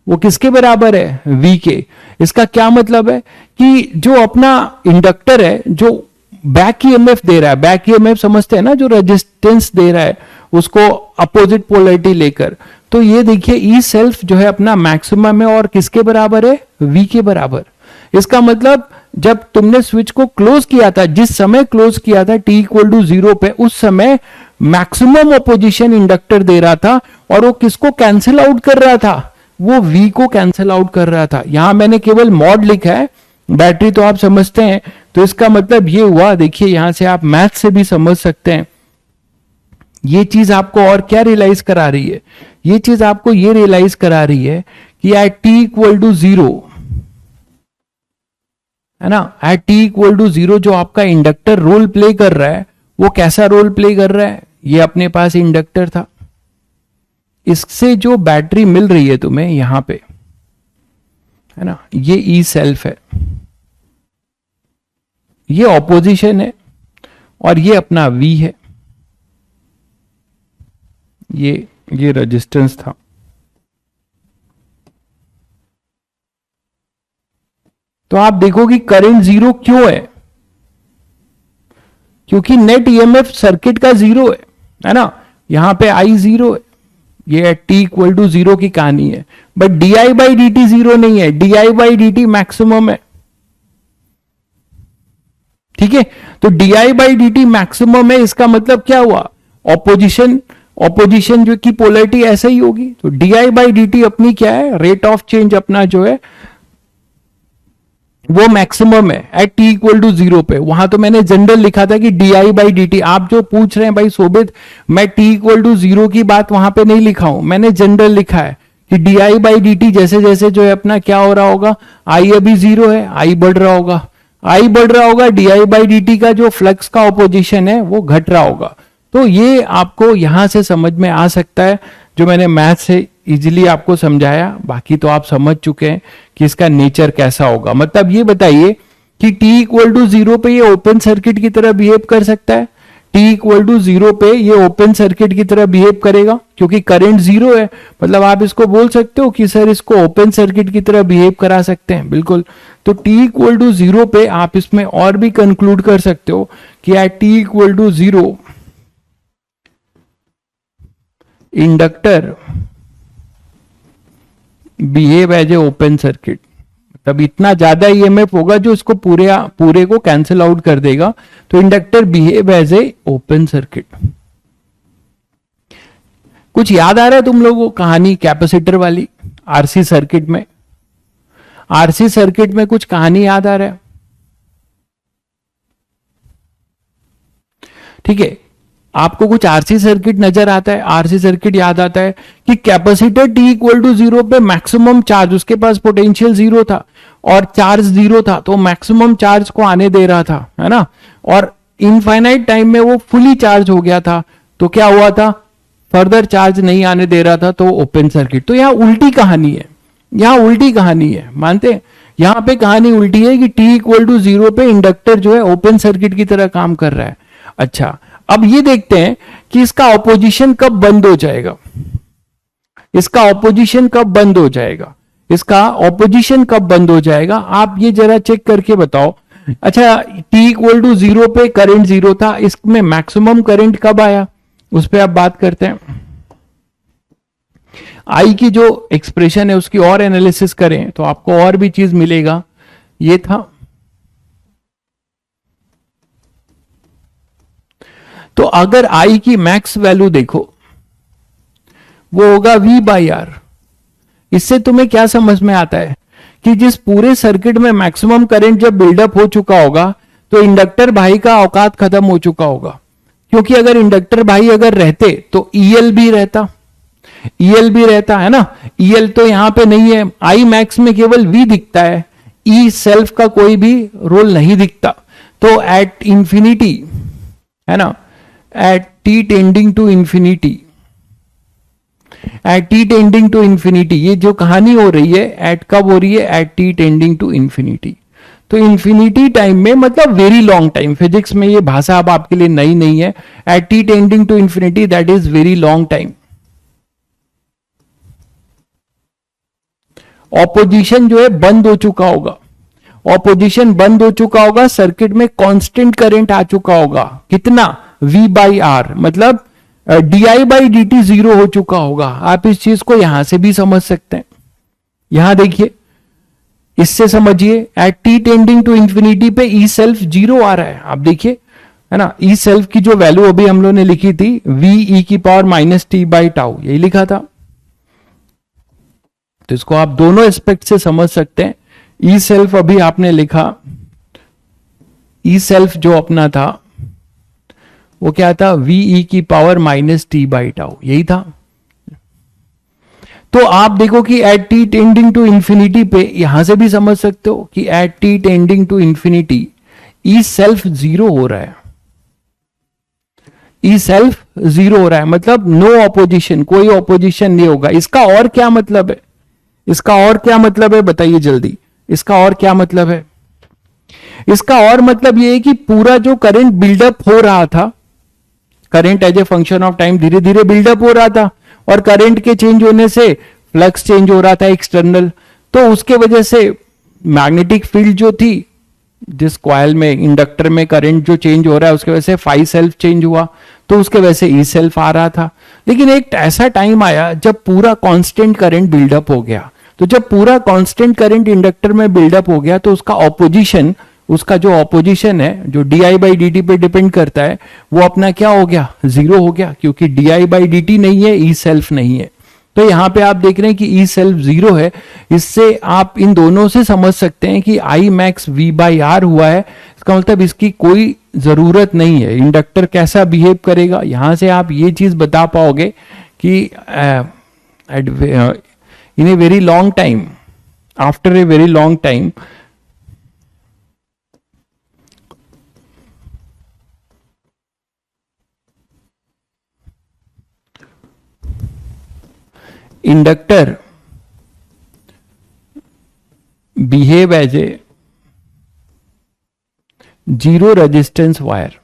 वो किसके बराबर है, v के। इसका क्या मतलब है कि जो अपना इंडक्टर है जो बैक ईएमएफ दे रहा है, बैक ईएमएफ समझते हैं ना, जो रेजिस्टेंस दे रहा है उसको अपोजिट पोलरिटी लेकर, तो ये देखिए ई सेल्फ जो है अपना मैक्सिमम है और किसके बराबर है, v के बराबर। इसका मतलब जब तुमने स्विच को क्लोज किया था, जिस समय क्लोज किया था t इक्वल टू 0 पे, उस समय मैक्सिमम अपोजिशन इंडक्टर दे रहा था और वो किसको कैंसिल आउट कर रहा था, वो v को कैंसिल आउट कर रहा था। यहां मैंने केवल मॉड लिखा है, बैटरी तो आप समझते हैं, तो इसका मतलब ये हुआ, देखिए यहां से आप मैथ से भी समझ सकते हैं। ये चीज आपको और क्या रियलाइज करा रही है, ये चीज आपको ये रियलाइज करा रही है कि एट t इक्वल टू 0 है ना, एट t इक्वल टू 0 जो आपका इंडक्टर रोल प्ले कर रहा है वो कैसा रोल प्ले कर रहा है, ये अपने पास इंडक्टर था, इससे जो बैटरी मिल रही है तुम्हें यहां पे, है ना, ये ई सेल्फ है, ये ऑपोजिशन है और ये अपना V है, ये रेजिस्टेंस था। तो आप देखो कि करंट 0 क्यों है, क्योंकि नेट ईएमएफ सर्किट का 0 है ना, यहां पे I 0 है, ये t इक्वल टू 0 की कहानी है। But D by D T 0 नहीं है, D by D T maximum है, ठीक है। तो D by D T maximum है, इसका मतलब क्या हुआ, ऑपोजिशन जो की पोलरिटी ऐसा ही होगी। तो डी बाई डी टी अपनी क्या है, रेट ऑफ चेंज अपना जो है वो मैक्सिमम है at T equal to zero पे। वहां तो मैंने जनरल लिखा था कि d I by D t. आप जो पूछ रहे हैं भाई शोभित, मैं टी इक्वल टू जीरो की बात वहां पे नहीं लिखा हूं, मैंने जनरल लिखा है कि d I by D T जैसे जैसे जो है अपना क्या हो रहा होगा, आई अभी जीरो है, आई बढ़ रहा होगा, आई बढ़ रहा होगा, D I by D T का जो फ्लक्स का ऑपोजिशन है वो घट रहा होगा। तो ये आपको यहां से समझ में आ सकता है, जो मैंने मैथ से इजीली आपको समझाया। बाकी तो आप समझ चुके हैं कि इसका नेचर कैसा होगा। मतलब ये बताइए कि t इक्वल टू जीरो पे ये ओपन सर्किट की तरह बिहेव कर सकता है, t इक्वल टू जीरो पे ये ओपन सर्किट की तरह बिहेव करेगा क्योंकि करंट जीरो है। मतलब आप इसको बोल सकते हो कि सर इसको ओपन सर्किट की तरह बिहेव करा सकते हैं, बिल्कुल। तो t इक्वल टू जीरो पे आप इसमें और भी कंक्लूड कर सकते हो कि at t equal to zero inductor behave as a open circuit. तब इतना ज्यादा ईएमएफ होगा जो इसको पूरे को कैंसिल आउट कर देगा। तो inductor behave as a open circuit. कुछ याद आ रहा है तुम लोगों को कहानी कैपेसिटर वाली आरसी सर्किट में? आरसी सर्किट में कुछ कहानी याद आ रहा है? ठीक है, आपको कुछ आरसी सर्किट नजर आता है? आरसी सर्किट याद आता है कि capacitor t equal to zero पे मैक्सिमम चार्ज, उसके पास पोटेंशियल जीरो था और चार्ज जीरो था, तो मैक्सिमम चार्ज को आने दे रहा था, है ना। और इनफाइनाइट टाइम में वो फुली चार्ज हो गया था, तो क्या हुआ था, फर्दर चार्ज नहीं आने दे रहा था, तो ओपन सर्किट। तो यहां उल्टी कहानी है, यहां उल्टी कहानी है, मानते हैं? यहां पे कहानी उल्टी है कि टी इक्वल टू जीरो पे इंडक्टर जो है ओपन सर्किट की तरह काम कर रहा है। अच्छा, अब ये देखते हैं कि इसका ऑपोजिशन कब बंद हो जाएगा, इसका ऑपोजिशन कब बंद हो जाएगा, इसका ऑपोजिशन कब बंद हो जाएगा, आप ये जरा चेक करके बताओ। अच्छा, t इक्वल टू जीरो पे करंट जीरो था, इसमें मैक्सिमम करंट कब आया, उस पर आप बात करते हैं। आई की जो एक्सप्रेशन है उसकी और एनालिसिस करें तो आपको और भी चीज मिलेगा। ये था, तो अगर आई की मैक्स वैल्यू देखो वो होगा V बाई आर। इससे तुम्हें क्या समझ में आता है कि जिस पूरे सर्किट में मैक्सिमम करंट जब बिल्डअप हो चुका होगा तो इंडक्टर भाई का औकात खत्म हो चुका होगा। क्योंकि अगर इंडक्टर भाई अगर रहते तो EL भी रहता, EL भी रहता, है ना। EL तो यहां पे नहीं है, आई मैक्स में केवल V दिखता है, E सेल्फ का कोई भी रोल नहीं दिखता। तो एट इंफिनिटी, है ना, at t tending to infinity, at t tending to infinity, ये जो कहानी हो रही है at कब हो रही है, at t tending to infinity। तो इंफिनिटी टाइम में मतलब वेरी लॉन्ग टाइम, फिजिक्स में ये भाषा अब आपके लिए नई नहीं है। at t tending to infinity that is very long time. Opposition जो है बंद हो चुका होगा, ऑपोजिशन बंद हो चुका होगा, सर्किट में कांस्टेंट करंट आ चुका होगा, कितना, V बाई आर, मतलब D I by D T zero हो चुका होगा। आप इस चीज को यहां से भी समझ सकते हैं। यहां देखिए, इससे समझिए, at t tending to infinity पे ई सेल्फ जीरो आ रहा है, आप देखिए, है ना। ई सेल्फ की जो वैल्यू अभी हम लोगों ने लिखी थी V e की power minus T by tau, यही लिखा था। तो इसको आप दोनों एस्पेक्ट से समझ सकते हैं। ई सेल्फ अभी आपने लिखा, ई सेल्फ जो अपना था वो क्या था, V e की power minus T by tau, यही था। तो आप देखो कि at t tending to infinity पे यहां से भी समझ सकते हो कि at t tending to infinity E self zero हो रहा है, ई सेल्फ जीरो हो रहा है, मतलब नो ऑपोजिशन, कोई ऑपोजिशन नहीं होगा। इसका और क्या मतलब है, इसका और क्या मतलब है बताइए जल्दी, इसका और क्या मतलब है? इसका और मतलब यह है कि पूरा जो करंट बिल्डअप हो रहा था, current as a function of time धीरे धीरे बिल्डअप हो रहा था, और करंट के चेंज होने से फ्लक्स चेंज हो रहा था एक्सटर्नल, तो उसके वजह से मैग्नेटिक फील्ड जो थी जिस कॉइल में, इंडक्टर में करंट जो चेंज हो रहा है उसके वजह से फाई सेल्फ चेंज हुआ, तो उसके वजह से ई सेल्फ आ रहा था। लेकिन एक ऐसा टाइम आया जब पूरा कांस्टेंट करंट बिल्डअप हो गया। तो जब पूरा कांस्टेंट करंट इंडक्टर में बिल्डअप हो गया तो उसका ऑपोजिशन, उसका जो ऑपोजिशन है जो D I by D T पे डिपेंड करता है, वो अपना क्या हो गया, जीरो हो गया, क्योंकि D I by D T नहीं है, ई सेल्फ नहीं है। तो यहाँ पे आप देख रहे हैं कि ई सेल्फ जीरो है। इससे आप इन दोनों से समझ सकते हैं कि I max V by R हुआ है। इसका मतलब इसकी कोई जरूरत नहीं है। इंडक्टर कैसा बिहेव करेगा, यहां से आप ये चीज बता पाओगे कि in a very long time, after a very long time, inductor behave as a zero resistance wire,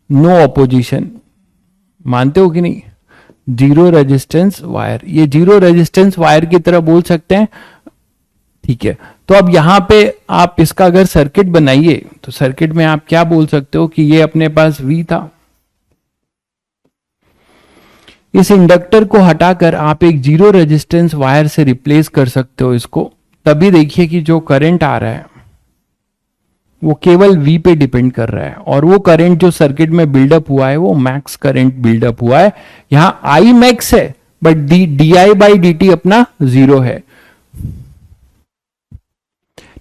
no opposition. मानते हो कि नहीं? जीरो रेजिस्टेंस वायर, ये जीरो रेजिस्टेंस वायर की तरह बोल सकते हैं, ठीक है। तो अब यहां पे आप इसका अगर सर्किट बनाइए तो सर्किट में आप क्या बोल सकते हो कि ये अपने पास V था, इस इंडक्टर को हटाकर आप एक जीरो रेजिस्टेंस वायर से रिप्लेस कर सकते हो इसको। तभी देखिए कि जो करंट आ रहा है वो केवल V पे डिपेंड कर रहा है, और वो करंट जो सर्किट में बिल्डअप हुआ है वो मैक्स करंट बिल्डअप हुआ है। यहां I मैक्स है बट di बाई dt अपना जीरो है,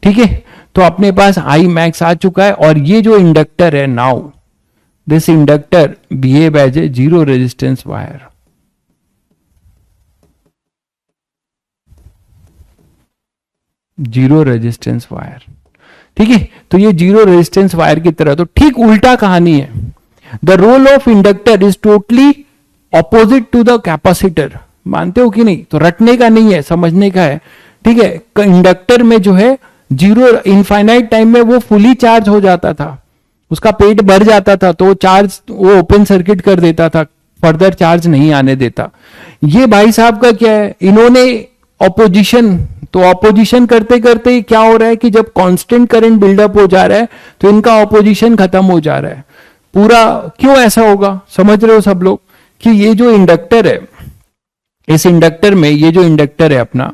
ठीक है। तो अपने पास I मैक्स आ चुका है, और ये जो इंडक्टर है, now this inductor behave as a zero resistance wire. Zero resistance wire, ठीक है। तो ये जीरो रेजिस्टेंस वायर की तरह, तो ठीक उल्टा कहानी है। The role of inductor is totally opposite to the capacitor. मानते हो कि नहीं? तो रटने का नहीं है, समझने का है, ठीक है। इंडक्टर में जो है जीरो इनफाइनाइट टाइम में वो फुली चार्ज हो जाता था, उसका पेट भर जाता था, तो चार्ज वो ओपन सर्किट कर देता था, फर्दर चार्ज नहीं आने देता। ये भाई साहब का क्या है, इन्होंने ऑपोजिशन, तो ऑपोजिशन करते करते क्या हो रहा है कि जब कांस्टेंट करंट बिल्डअप हो जा रहा है तो इनका ऑपोजिशन खत्म हो जा रहा है पूरा। क्यों ऐसा होगा, समझ रहे हो सब लोग? कि ये जो इंडक्टर है, इस इंडक्टर में ये जो इंडक्टर है अपना,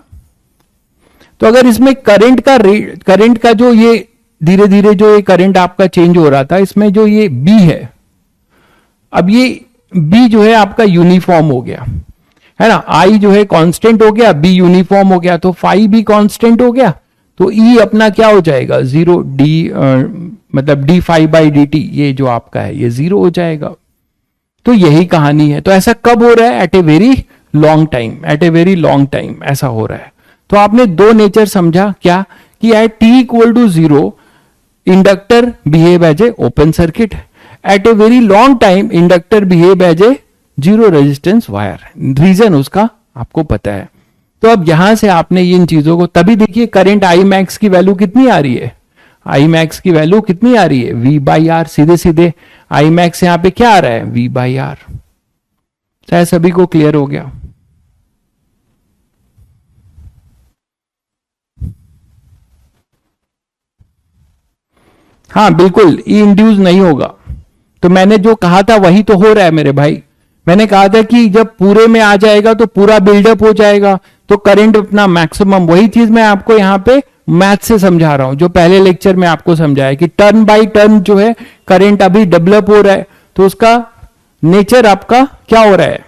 तो अगर इसमें करंट का जो ये धीरे धीरे जो ये करंट आपका चेंज हो रहा था, इसमें जो ये बी है, अब ये बी जो है आपका यूनिफॉर्म हो गया, है ना। आई जो है कांस्टेंट हो गया, बी यूनिफॉर्म हो गया, तो फाई भी कांस्टेंट हो गया, तो ई अपना क्या हो जाएगा, जीरो। डी मतलब d phi by D t, ये जो आपका है ये जीरो हो जाएगा। तो यही कहानी है। तो ऐसा कब हो रहा है? At a very long time, at a very long time ऐसा हो रहा है। तो आपने दो नेचर समझा, क्या कि at T equal to zero inductor behave as a open circuit, at a very long time inductor behave as a zero resistance wire. Reason उसका आपको पता है। तो अब यहां से आपने इन चीजों को, तभी देखिए करंट आई मैक्स की वैल्यू कितनी आ रही है, आई मैक्स की वैल्यू कितनी आ रही है, V बाई आर। सीधे सीधे आई मैक्स यहां पे क्या आ रहा है, V बाई आर। चाहे सभी को क्लियर हो गया? हाँ बिल्कुल, ई इंड्यूस नहीं होगा। तो मैंने जो कहा था वही तो हो रहा है मेरे भाई। मैंने कहा था कि जब पूरे में आ जाएगा तो पूरा बिल्डअप हो जाएगा, तो करंट अपना मैक्सिमम, वही चीज मैं आपको यहां पे मैथ से समझा रहा हूं, जो पहले लेक्चर में आपको समझाया कि टर्न बाय टर्न जो है करंट अभी डेवलप हो रहा है, तो उसका नेचर आपका क्या हो रहा है,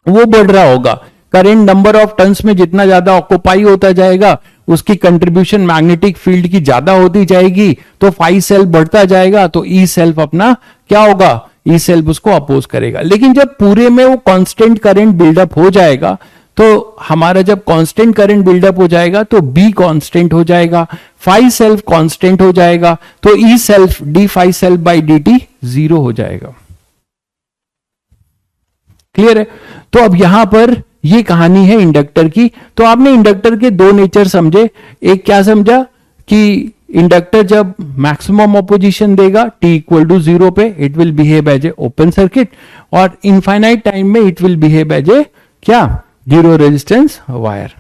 वो बढ़ रहा होगा। करंट नंबर ऑफ टर्न्स में जितना ज्यादा ऑक्यूपाई होता जाएगा, उसकी कंट्रीब्यूशन मैग्नेटिक फील्ड की ज्यादा होती जाएगी, तो फाई सेल्फ बढ़ता जाएगा, तो ई सेल्फ अपना क्या होगा, ई सेल्फ उसको अपोज करेगा। लेकिन जब पूरे में वो कांस्टेंट करंट बिल्डअप हो जाएगा, तो हमारा जब कांस्टेंट करंट बिल्डअप हो जाएगा तो बी कांस्टेंट हो जाएगा, फाई सेल्फ कांस्टेंट हो जाएगा, तो E self D phi self by D T zero हो जाएगा। क्लियर है? तो अब यहां पर ये कहानी है इंडक्टर की। तो आपने इंडक्टर के दो नेचर समझे। एक क्या समझा कि इंडक्टर जब मैक्सिमम ऑपोजिशन देगा t इक्वल टू जीरो पे, it will behave as a open circuit, और इनफाइनाइट टाइम में it will behave as a क्या, जीरो रेजिस्टेंस वायर।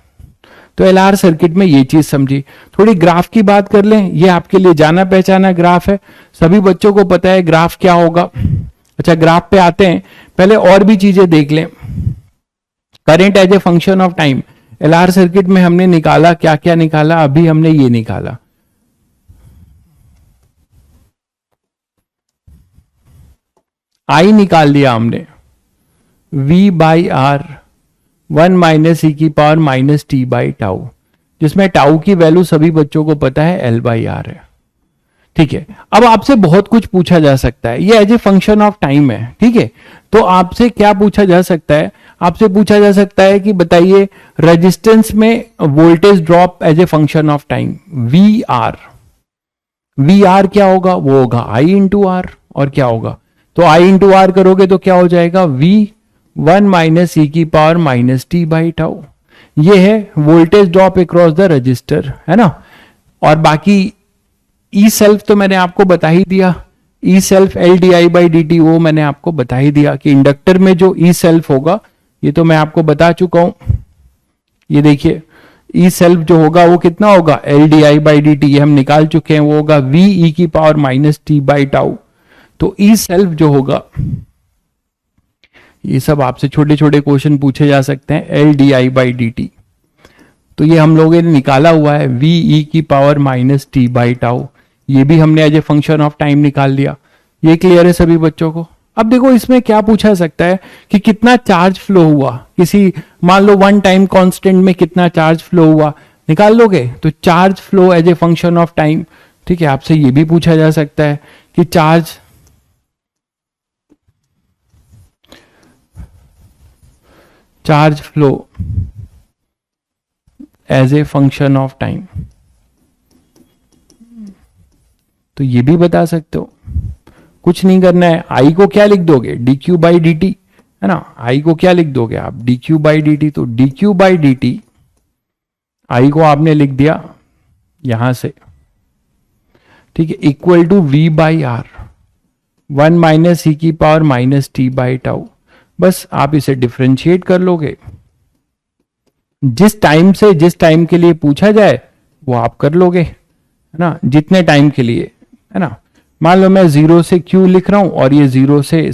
तो एलआर सर्किट में ये चीज समझी। थोड़ी ग्राफ की बात कर लें, ये आपके लिए जाना पहचाना ग्राफ है, सभी बच्चों को पता है ग्राफ क्या होगा। अच्छा ग्राफ पे आते हैं, पहले और भी चीजें देख लें। Current as a function of time, LR circuit में हमने निकाला, क्या क्या निकाला, अभी हमने ये निकाला, आई निकाल लिया हमने, V by R 1 minus E की power minus T by tau, जिसमें टाउ की वैल्यू सभी बच्चों को पता है एल बाई आर है। ठीक है, अब आपसे बहुत कुछ पूछा जा सकता है, ये as a function of time है। ठीक है, तो आपसे क्या पूछा जा सकता है, आपसे पूछा जा सकता है कि बताइए रेजिस्टेंस में voltage drop as a function of time, V R. V R क्या होगा, वो होगा आई इंटू आर। और क्या होगा, तो आई इंटू आर करोगे तो क्या हो जाएगा, वी 1 माइनस ई की power minus T by tau. ये है voltage drop across the register, है ना। और बाकी ई सेल्फ तो मैंने आपको बता ही दिया, E self L D I by D T, वो मैंने आपको बता ही दिया कि इंडक्टर में जो ई सेल्फ होगा, ये तो मैं आपको बता चुका हूं। ये देखिए ई सेल्फ जो होगा वो कितना होगा, L D I by D t, ये हम निकाल चुके हैं, वो होगा वी ई की power minus T by tau. तो ई सेल्फ जो होगा, ये सब आपसे छोटे छोटे क्वेश्चन पूछे जा सकते हैं, L D I by D T, तो ये हम लोगों ने निकाला हुआ है वी ई की power minus T by tau, ये भी हमने as a function of time निकाल लिया। ये क्लियर है सभी बच्चों को। अब देखो इसमें क्या पूछा सकता है कि कितना चार्ज फ्लो हुआ, किसी मान लो वन टाइम कांस्टेंट में कितना चार्ज फ्लो हुआ, निकाल लोगे, तो charge flow as a function of time. ठीक है, आपसे ये भी पूछा जा सकता है कि charge flow as a function of time, तो ये भी बता सकते हो। कुछ नहीं करना है, आई को क्या लिख दोगे, D Q by D T, है ना। आई को क्या लिख दोगे आप, D Q by D T, तो D Q by D T, I को आपने लिख दिया यहां से, ठीक है, equal to V by R, 1 minus E की power minus T by tau. बस आप इसे डिफ्रेंशिएट कर लोगे, जिस टाइम से जिस टाइम के लिए पूछा जाए वो आप कर लोगे, है ना, जितने टाइम के लिए, है ना। मान लो मैं 0 से Q लिख रहा हूं और ये 0 से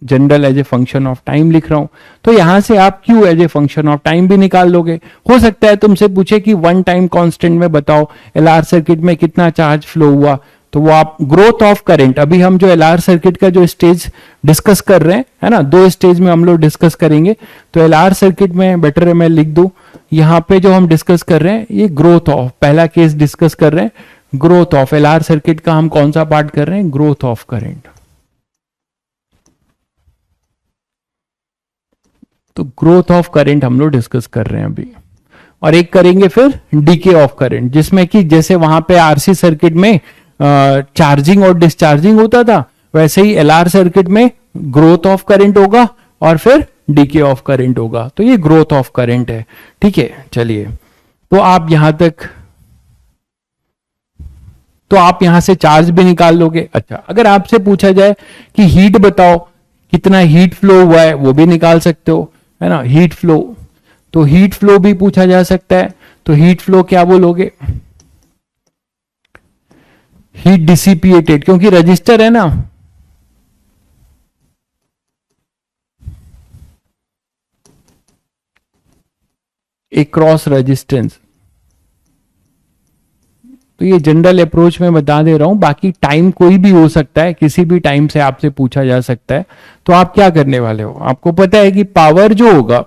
general as a function of time लिख रहा हूं, तो यहां से आप Q as a function of time भी निकाल लोगे। हो सकता है तुमसे पूछे कि वन टाइम कांस्टेंट में बताओ एलआर सर्किट में कितना चार्ज फ्लो हुआ, तो वो आप ग्रोथ ऑफ करंट, अभी हम जो एलआर सर्किट का जो स्टेज डिस्कस कर रहे हैं, है ना, 2 स्टेज में हम लोग डिस्कस करेंगे, तो एलआर सर्किट में बेटर है मैं लिख दूं, यहां पे जो हम डिस्कस कर रहे हैं ये ग्रोथ ऑफ, पहला केस डिस्कस कर रहे हैं ग्रोथ ऑफ एलआर सर्किट का, हम कौन सा पार्ट कर रहे हैं, ग्रोथ ऑफ करंट। तो ग्रोथ ऑफ करंट हम लोग डिस्कस कर रहे हैं अभी, और एक करेंगे फिर डीके ऑफ करंट, जिसमें कि जैसे वहां पे आरसी सर्किट में चार्जिंग और डिस्चार्जिंग होता था, वैसे ही एलआर सर्किट में ग्रोथ ऑफ करंट होगा और फिर डीके ऑफ करंट होगा। तो ये ग्रोथ ऑफ करंट है। ठीक है, चलिए, तो आप यहां से चार्ज भी निकाल लोगे। अच्छा, अगर आपसे पूछा जाए कि हीट बताओ कितना हीट फ्लो हुआ है, वो भी निकाल सकते हो, है ना, हीट फ्लो, तो हीट फ्लो भी पूछा जा सकता है। तो हीट फ्लो क्या बोलोगे, हीट डिसिपिएटेड, क्योंकि रजिस्टर है ना, एक क्रॉस रेजिस्टेंस, तो ये जनरल अप्रोच में बता दे रहा हूं, बाकी टाइम कोई भी हो सकता है, किसी भी टाइम से आपसे पूछा जा सकता है। तो आप क्या करने वाले हो, आपको पता है कि पावर जो होगा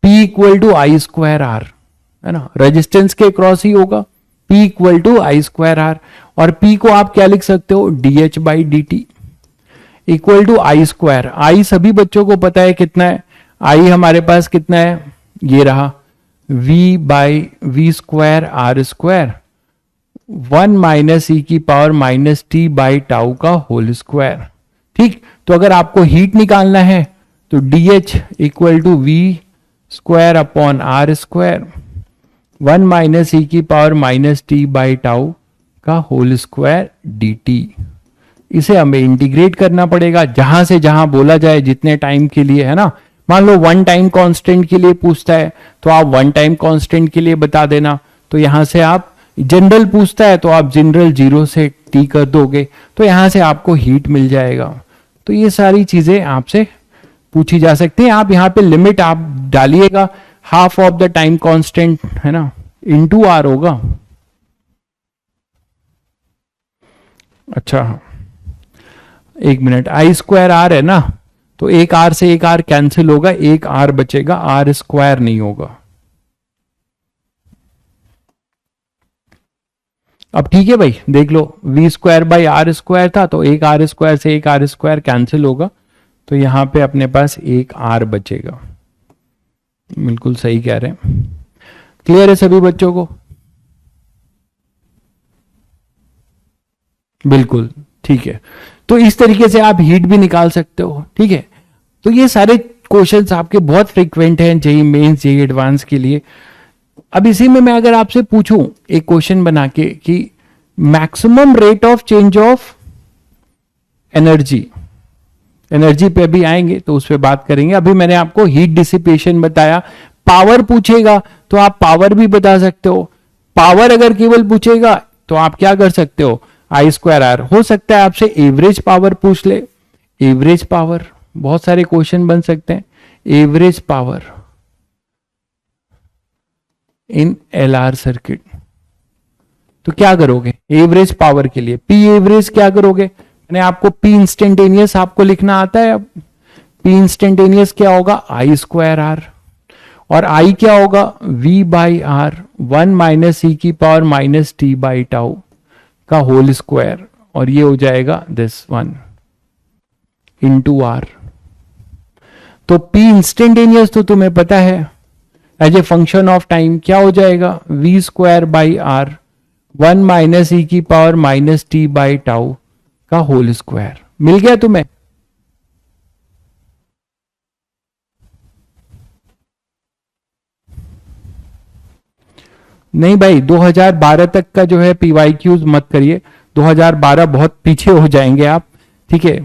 P equal to I square R, है ना, रेजिस्टेंस के क्रॉस ही होगा, P equal to I square R, और P को आप क्या लिख सकते हो, DH by D T equal to I square. आई सभी बच्चों को पता है कितना है, आई हमारे पास कितना है, ये रहा V by V square R square, 1 minus E की power minus T by tau का होल स्क्वायर। ठीक, तो अगर आपको हीट निकालना है तो DH equal to V square upon R square, 1 minus E की power minus T by tau का होल स्क्वायर dt। इसे हमें इंटीग्रेट करना पड़ेगा, जहां से जहां बोला जाए जितने टाइम के लिए, है ना। मान लो वन टाइम कांस्टेंट के लिए पूछता है तो आप वन टाइम कांस्टेंट के लिए बता देना, तो यहां से आप जनरल पूछता है तो आप जनरल 0 से t कर दोगे, तो यहां से आपको हीट मिल जाएगा। तो ये सारी चीजें आपसे पूछी जा सकती हैं। आप यहाँ पे लिमिट आप डालिएगा, half of the time constant, है ना, इनटू आर होगा। अच्छा, एक मिनट, आई स्क्वायर आर है ना, तो एक आर से एक आर कैंसिल होगा, एक आर बचेगा, आर स्क्वायर नहीं होगा। अब ठीक है भाई, देख लो, V square by R square था, तो एक आर स्क्वायर से एक आर स्क्वायर कैंसिल होगा, तो यहां पे अपने पास एक आर बचेगा। बिल्कुल सही कह रहे हैं। क्लियर है सभी बच्चों को? बिल्कुल ठीक है। तो इस तरीके से आप हीट भी निकाल सकते हो, ठीक है। तो ये सारे क्वेश्चंस आपके बहुत फ्रिक्वेंट हैं जेई मेंस, जेई एडवांस के लिए। अब इसी में मैं अगर आपसे पूछूं एक क्वेश्चन बना के कि maximum rate of change of energy, energy पे भी आएंगे तो उस पर बात करेंगे। अभी मैंने आपको हीट डिसिपेशन बताया। पावर पूछेगा तो आप पावर भी बता सकते हो। पावर अगर केवल पूछेगा तो आप क्या कर सकते हो, आई स्क्वायर आर। हो सकता है आपसे एवरेज पावर पूछ ले, एवरेज पावर, बहुत सारे क्वेश्चन बन सकते हैं। Average power in LR circuit, तो क्या करोगे एवरेज पावर के लिए? पी एवरेज क्या करोगे? मैंने आपको पी इंस्टेंटेनियस आपको लिखना आता है। अब पी इंस्टेंटेनियस क्या होगा, आई स्क्वायर आर, और आई क्या होगा, V by R, 1 minus E की power minus T by tau का होल स्क्वायर, और ये हो जाएगा दिस वन इंटू आर। तो पी इंस्टेंटेनियस तो तुम्हें पता है, as a function of time क्या हो जाएगा, V square by R, 1 minus E की power minus T by tau का होल स्क्वायर। मिल गया तुम्हें? नहीं भाई, 2012 तक का जो है पीवाईक्यूज मत करिए, 2012 बहुत पीछे हो जाएंगे आप, ठीक है।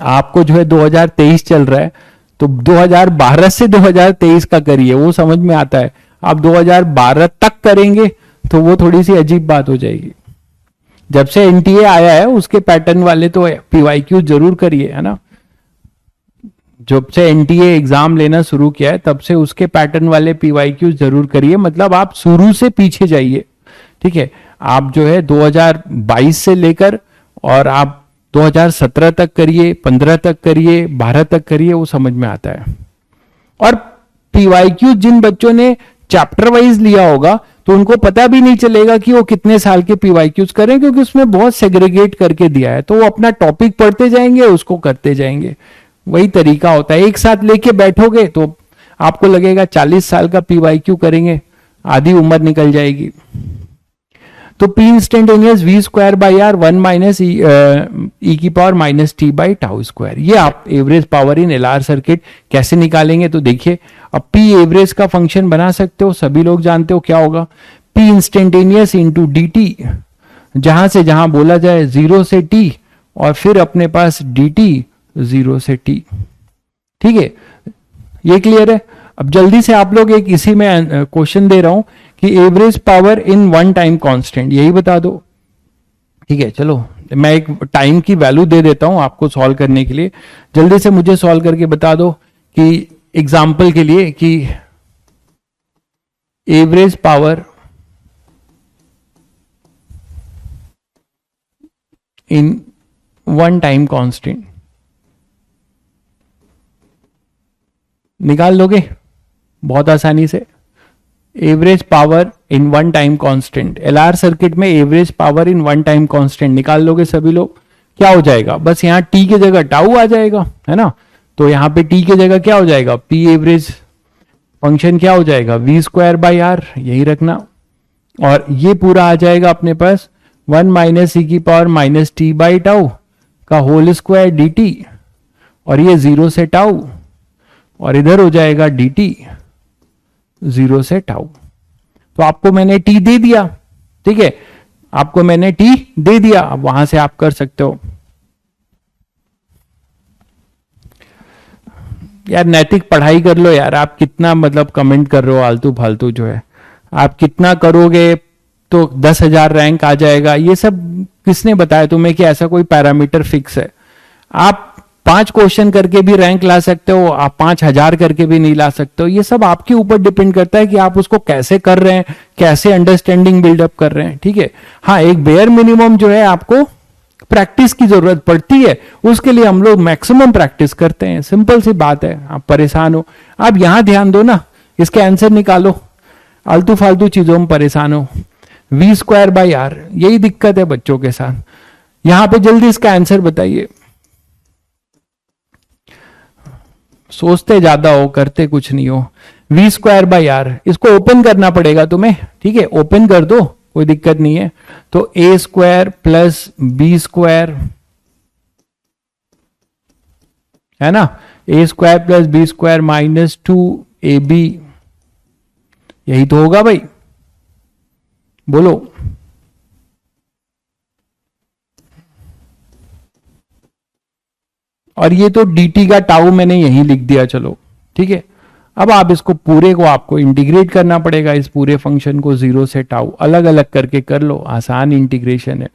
आपको जो है 2023 चल रहा है, तो 2012 से 2023 का करिए, वो समझ में आता है। आप 2012 तक करेंगे तो वो थोड़ी सी अजीब बात हो जाएगी। जब से एनटीए आया है उसके पैटर्न वाले तो पीवाईक्यू जरूर करिए, है ना। जब से एनटीए एग्जाम लेना शुरू किया है तब से उसके पैटर्न वाले पीवाईक्यू जरूर करिए, मतलब आप शुरू से पीछे जाइए, ठीक है। आप जो है 2022 से लेकर और आप 2017 तक करिए, 15 तक करिए, 12 तक करिए, वो समझ में आता है। और पीवाईक्यू जिन बच्चों ने चैप्टर वाइज लिया होगा तो उनको पता भी नहीं चलेगा कि वो कितने साल के पीवाईक्यूज करें, क्योंकि उसमें बहुत सेग्रीगेट करके दिया है, तो वो अपना टॉपिक पढ़ते जाएंगे, उसको करते जाएंगे। वही तरीका होता है। एक साथ लेके बैठोगे तो आपको लगेगा 40 साल का पीवाईक्यू करेंगे, आधी उम्र निकल जाएगी। तो P instantaneous V square by R, 1 minus E की power minus T by tau square. ये आप average power in LR circuit कैसे निकालेंगे, तो देखिए, अब पी एवरेज का फंक्शन बना सकते हो, सभी लोग जानते हो क्या होगा, P instantaneous into D T, जहां से जहां बोला जाए 0 से टी, और फिर अपने पास डी टी 0 से टी, ठीक है। ये क्लियर है? अब जल्दी से आप लोग एक इसी में क्वेश्चन दे रहा हूं कि average power in one time constant, यही बता दो, ठीक है। चलो मैं एक टाइम की वैल्यू दे देता हूं आपको सॉल्व करने के लिए। जल्दी से मुझे सॉल्व करके बता दो कि एग्जाम्पल के लिए कि average power in one time constant निकाल लोगे बहुत आसानी से। Average power in one time constant, LR circuit में average power in one time constant निकाल लोगे सभी लोग। क्या हो जाएगा, बस यहां टी की जगह टाउ आ जाएगा, है ना। तो यहां पे टी की जगह क्या हो जाएगा, पी एवरेज फंक्शन क्या हो जाएगा, वी स्क्वायर बाई आर, यही रखना। और ये पूरा आ जाएगा अपने पास 1 माइनस ई की power minus T by tau का होल स्क्वायर डी टी, और ये 0 से टाउ, और इधर हो जाएगा डी टी 0 से टाउ। तो आपको मैंने टी दे दिया, ठीक है, आपको मैंने टी दे दिया। अब वहां से आप कर सकते हो। यार नैतिक पढ़ाई कर लो यार, आप कितना मतलब कमेंट कर रहे हो आलतू फालतू जो है। आप कितना करोगे तो 10,000 रैंक आ जाएगा, ये सब किसने बताया तुम्हें कि ऐसा कोई पैरामीटर फिक्स है? आप 5 क्वेश्चन करके भी रैंक ला सकते हो, आप 5,000 करके भी नहीं ला सकते हो। ये सब आपके ऊपर डिपेंड करता है कि आप उसको कैसे कर रहे हैं, कैसे अंडरस्टैंडिंग बिल्डअप कर रहे हैं, ठीक है। हाँ, एक बेयर मिनिमम जो है आपको प्रैक्टिस की जरूरत पड़ती है, उसके लिए हम लोग मैक्सिमम प्रैक्टिस करते हैं। सिंपल सी बात है। आप परेशान हो, आप यहां ध्यान दो ना, इसके आंसर निकालो, आलतू फालतू चीजों में परेशान हो। v²/r, यही दिक्कत है बच्चों के साथ। यहां पे जल्दी इसका आंसर बताइए। सोचते ज्यादा हो, करते कुछ नहीं हो। v²/r, इसको ओपन करना पड़ेगा तुम्हें, ठीक है, ओपन कर दो, कोई दिक्कत नहीं है। तो a² प्लस b², है ना, a² plus b² minus 2ab, यही तो होगा भाई, बोलो। और ये तो dt का टाउ मैंने यही लिख दिया, चलो ठीक है। अब आप इसको पूरे को आपको इंटीग्रेट करना पड़ेगा, इस पूरे फंक्शन को 0 से टाउ अलग अलग करके कर लो, आसान इंटीग्रेशन है,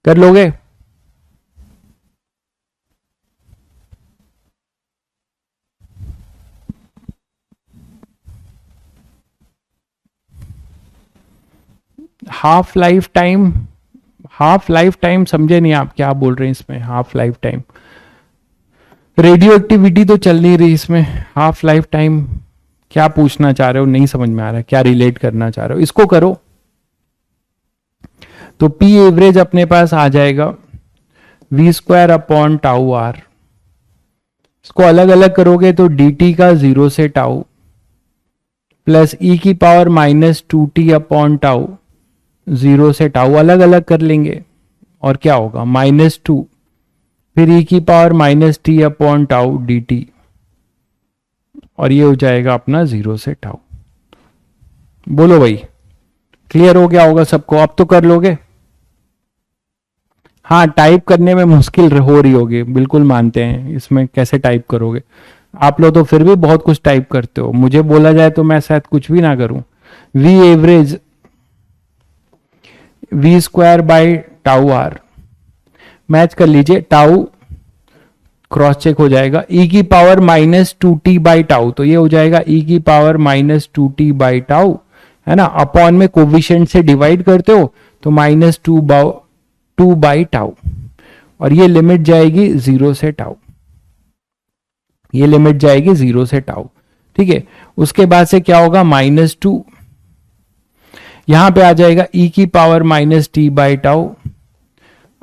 कर लोगे। Half life time, half life time समझे नहीं आप, क्या बोल रहे हैं इसमें? Half life time, radio activity तो चल नहीं रही इसमें, हाफ लाइफ टाइम क्या पूछना चाह रहे हो, नहीं समझ में आ रहा है, क्या रिलेट करना चाह रहे हो, इसको करो। तो पी एवरेज अपने पास आ जाएगा v²/τr, इसको अलग अलग करोगे तो dt का 0 से टाउ प्लस e⁻⁻²t/τ 0 से टाउ अलग अलग कर लेंगे, और क्या होगा -2, फिर e⁻⁻t/τ dt, और ये हो जाएगा अपना 0 से टाउ। बोलो भाई, क्लियर हो गया होगा सबको? अब तो कर लोगे। हाँ, टाइप करने में मुश्किल हो रही होगी, बिल्कुल मानते हैं, इसमें कैसे टाइप करोगे आप लोग? तो फिर भी बहुत कुछ टाइप करते हो, मुझे बोला जाए तो मैं शायद कुछ भी ना करूं। v एवरेज v²/τr, मैच कर लीजिए, टाउ क्रॉस चेक हो जाएगा, e⁻⁻2t/τ, तो ये हो जाएगा e⁻⁻2t/τ, है ना, अपॉन में कोविशेंट से डिवाइड करते हो तो -2/τ, और ये लिमिट जाएगी 0 से टाउ, ये लिमिट जाएगी 0 से टाउ, ठीक है। उसके बाद से क्या होगा, -2, यहां पे आ जाएगा e⁻⁻t/τ,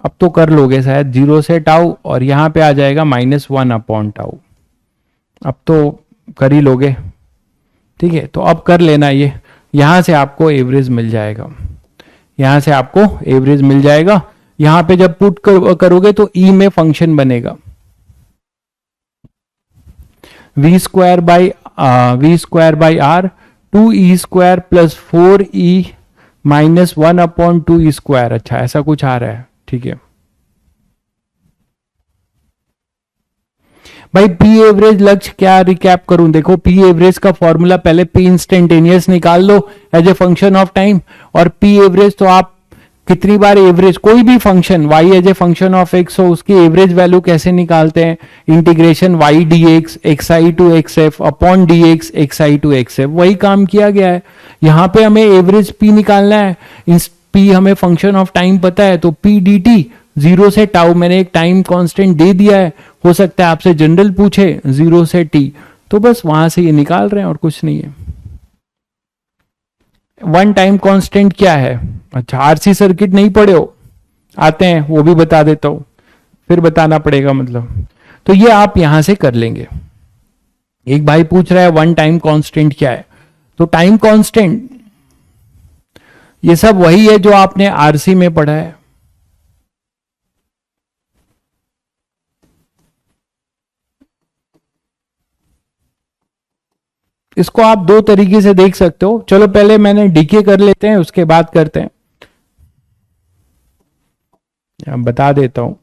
अब तो कर लोगे शायद, 0 से टाउ, और यहां पे आ जाएगा -1/τ, अब तो कर ही लोगे, ठीक है। तो अब कर लेना, ये यहां से आपको एवरेज मिल जाएगा, यहां से आपको एवरेज मिल जाएगा। यहां पे जब पुट करोगे तो ई में फंक्शन बनेगा v²/r 2e² plus 4e minus 1/2e², अच्छा ऐसा कुछ आ रहा है, ठीक है भाई। पी एवरेज लक्ष्य क्या रिकैप करूं, देखो पी एवरेज का फॉर्मूला पहले पी इंस्टेंटेनियस निकाल लो as a function of time, और पी एवरेज तो आप कितनी बार एवरेज, कोई भी function y as a function of x हो उसकी एवरेज वैल्यू कैसे निकालते हैं, integration y dx xi to xf upon dx xi to xf, वही काम किया गया है। यहां पे हमें एवरेज p निकालना है, p हमें फंक्शन ऑफ टाइम पता है, तो p dt 0 से टाउ, मैंने एक टाइम कांस्टेंट दे दिया है, हो सकता है आपसे जनरल पूछे 0 से t, तो बस वहां से ये निकाल रहे हैं और कुछ नहीं है। वन टाइम कांस्टेंट क्या है, अच्छा आरसी सर्किट नहीं पढ़े हो, आते हैं वो भी बता देता हूं, फिर बताना पड़ेगा मतलब, तो ये आप यहां से कर लेंगे। एक भाई पूछ रहा है वन टाइम कांस्टेंट क्या है, तो टाइम कांस्टेंट ये सब वही है जो आपने आरसी में पढ़ा है। इसको आप दो तरीके से देख सकते हो, चलो पहले मैंने डीके कर लेते हैं उसके बाद करते हैं, बता देता हूं।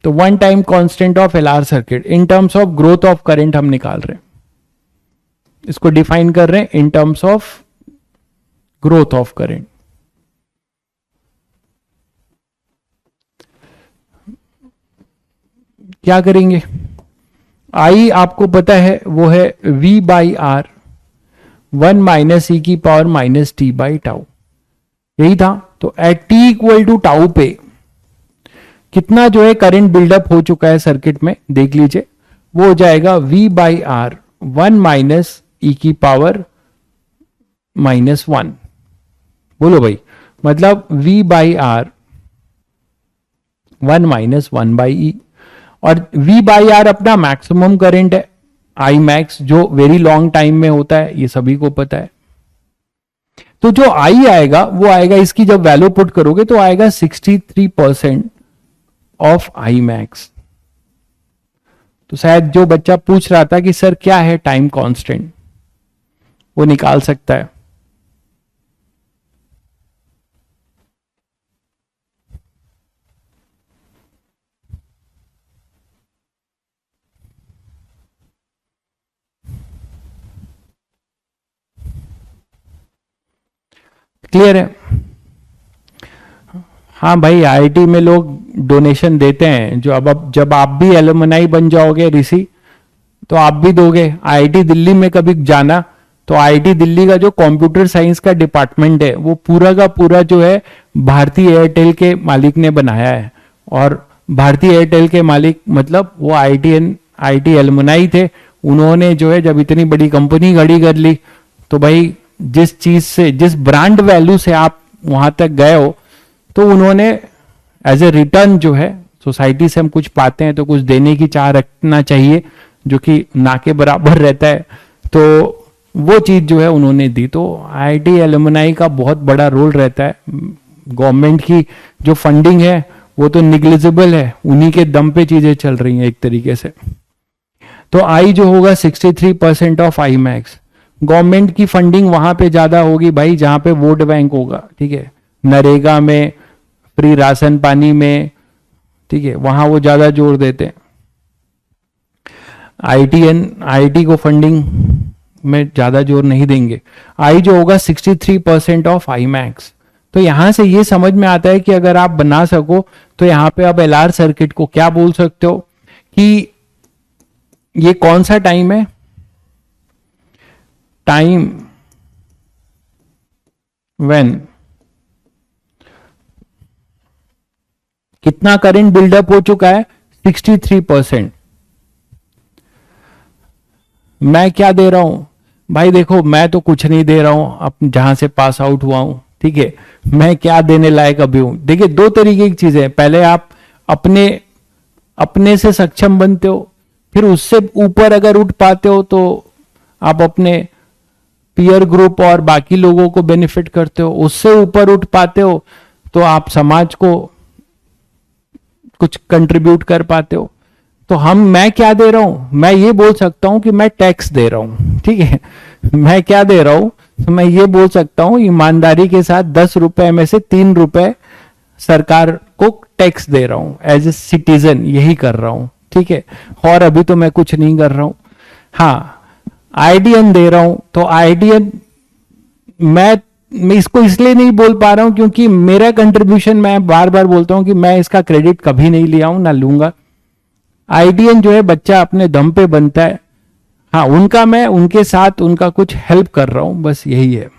तो one time constant of LR circuit in terms of growth of current हम निकाल रहे हैं, इसको डिफाइन कर रहे हैं in terms of growth of current. क्या करेंगे, आई आपको पता है वो है v/r 1 माइनस e⁻⁻t/τ, यही था। तो at t equal to tau पे कितना जो है करंट बिल्डअप हो चुका है सर्किट में, देख लीजिए, वो हो जाएगा V by R 1 minus E की पावर -1। बोलो भाई, मतलब V by R 1 minus 1 by E, और V बाई आर अपना मैक्सिमम करंट है, आई मैक्स, जो वेरी लॉन्ग टाइम में होता है, ये सभी को पता है। तो जो आई आएगा वो आएगा, इसकी जब वैल्यू पुट करोगे तो आएगा 63% ऑफ आई मैक्स। तो शायद जो बच्चा पूछ रहा था कि सर क्या है टाइम कांस्टेंट, वो निकाल सकता है। क्लियर है? हाँ भाई, आईआईटी में लोग डोनेशन देते हैं, जो अब जब आप भी एलुमनाई बन जाओगे ऋषि, तो आप भी दोगे। आईआईटी दिल्ली में कभी जाना तो आईआईटी दिल्ली का जो कंप्यूटर साइंस का डिपार्टमेंट है वो पूरा का पूरा जो है भारतीय एयरटेल के मालिक ने बनाया है। और भारतीय एयरटेल के मालिक मतलब वो आईआईटी एलुमनाई थे। उन्होंने जो है जब इतनी बड़ी कंपनी खड़ी कर ली, तो भाई जिस चीज से, जिस ब्रांड वैल्यू से आप वहां तक गए हो, तो उन्होंने एज ए रिटर्न जो है, सोसाइटी से हम कुछ पाते हैं तो कुछ देने की चाह रखना चाहिए, जो कि ना के बराबर रहता है। तो वो चीज जो है उन्होंने दी। तो आईआईटी एलुमनाई का बहुत बड़ा रोल रहता है। गवर्नमेंट की जो फंडिंग है वो तो निग्लिजिबल है, उन्हीं के दम पे चीजें चल रही हैं एक तरीके से। तो आई जो होगा 63% ऑफ आई मैक्स। गवर्नमेंट की फंडिंग वहां पे ज्यादा होगी भाई जहां पे वोट बैंक होगा, ठीक है, नरेगा में, फ्री राशन पानी में, ठीक है, वहां वो ज्यादा जोर देते हैं। आईआईटी को फंडिंग में ज्यादा जोर नहीं देंगे। आई जो होगा 63% ऑफ आई मैक्स। तो यहां से ये समझ में आता है कि अगर आप बना सको तो यहां पे आप एलआर सर्किट को क्या बोल सकते हो कि ये कौन सा टाइम है, टाइम व्हेन कितना करंट बिल्डअप हो चुका है, 63%। मैं क्या दे रहा हूं भाई, देखो मैं तो कुछ नहीं दे रहा हूं, अब जहां से पास आउट हुआ हूं, ठीक है, मैं क्या देने लायक अभी हूं। देखिए दो तरीके की चीजें, पहले आप अपने से सक्षम बनते हो, फिर उससे ऊपर अगर उठ पाते हो तो आप अपने पीयर ग्रुप और बाकी लोगों को बेनिफिट करते हो, उससे ऊपर उठ पाते हो तो आप समाज को कुछ कंट्रीब्यूट कर पाते हो। तो मैं क्या दे रहा हूं, मैं ये बोल सकता हूं कि मैं टैक्स दे रहा हूं, ठीक है। मैं क्या दे रहा हूं, तो मैं ये बोल सकता हूं ईमानदारी के साथ 10 रुपए में से 3 रुपए सरकार को टैक्स दे रहा हूं, एज ए सिटीजन यही कर रहा हूं, ठीक है। और अभी तो मैं कुछ नहीं कर रहा हूं। हाँ, आईडीएन दे रहा हूं, तो आईडीएन मैं इसको इसलिए नहीं बोल पा रहा हूं क्योंकि मेरा कंट्रीब्यूशन, मैं बार बार बोलता हूं कि मैं इसका क्रेडिट कभी नहीं लिया हूं, ना लूंगा। आईडीएन जो है बच्चा अपने दम पे बनता है। हाँ, मैं उनके साथ उनका कुछ हेल्प कर रहा हूं, बस यही है।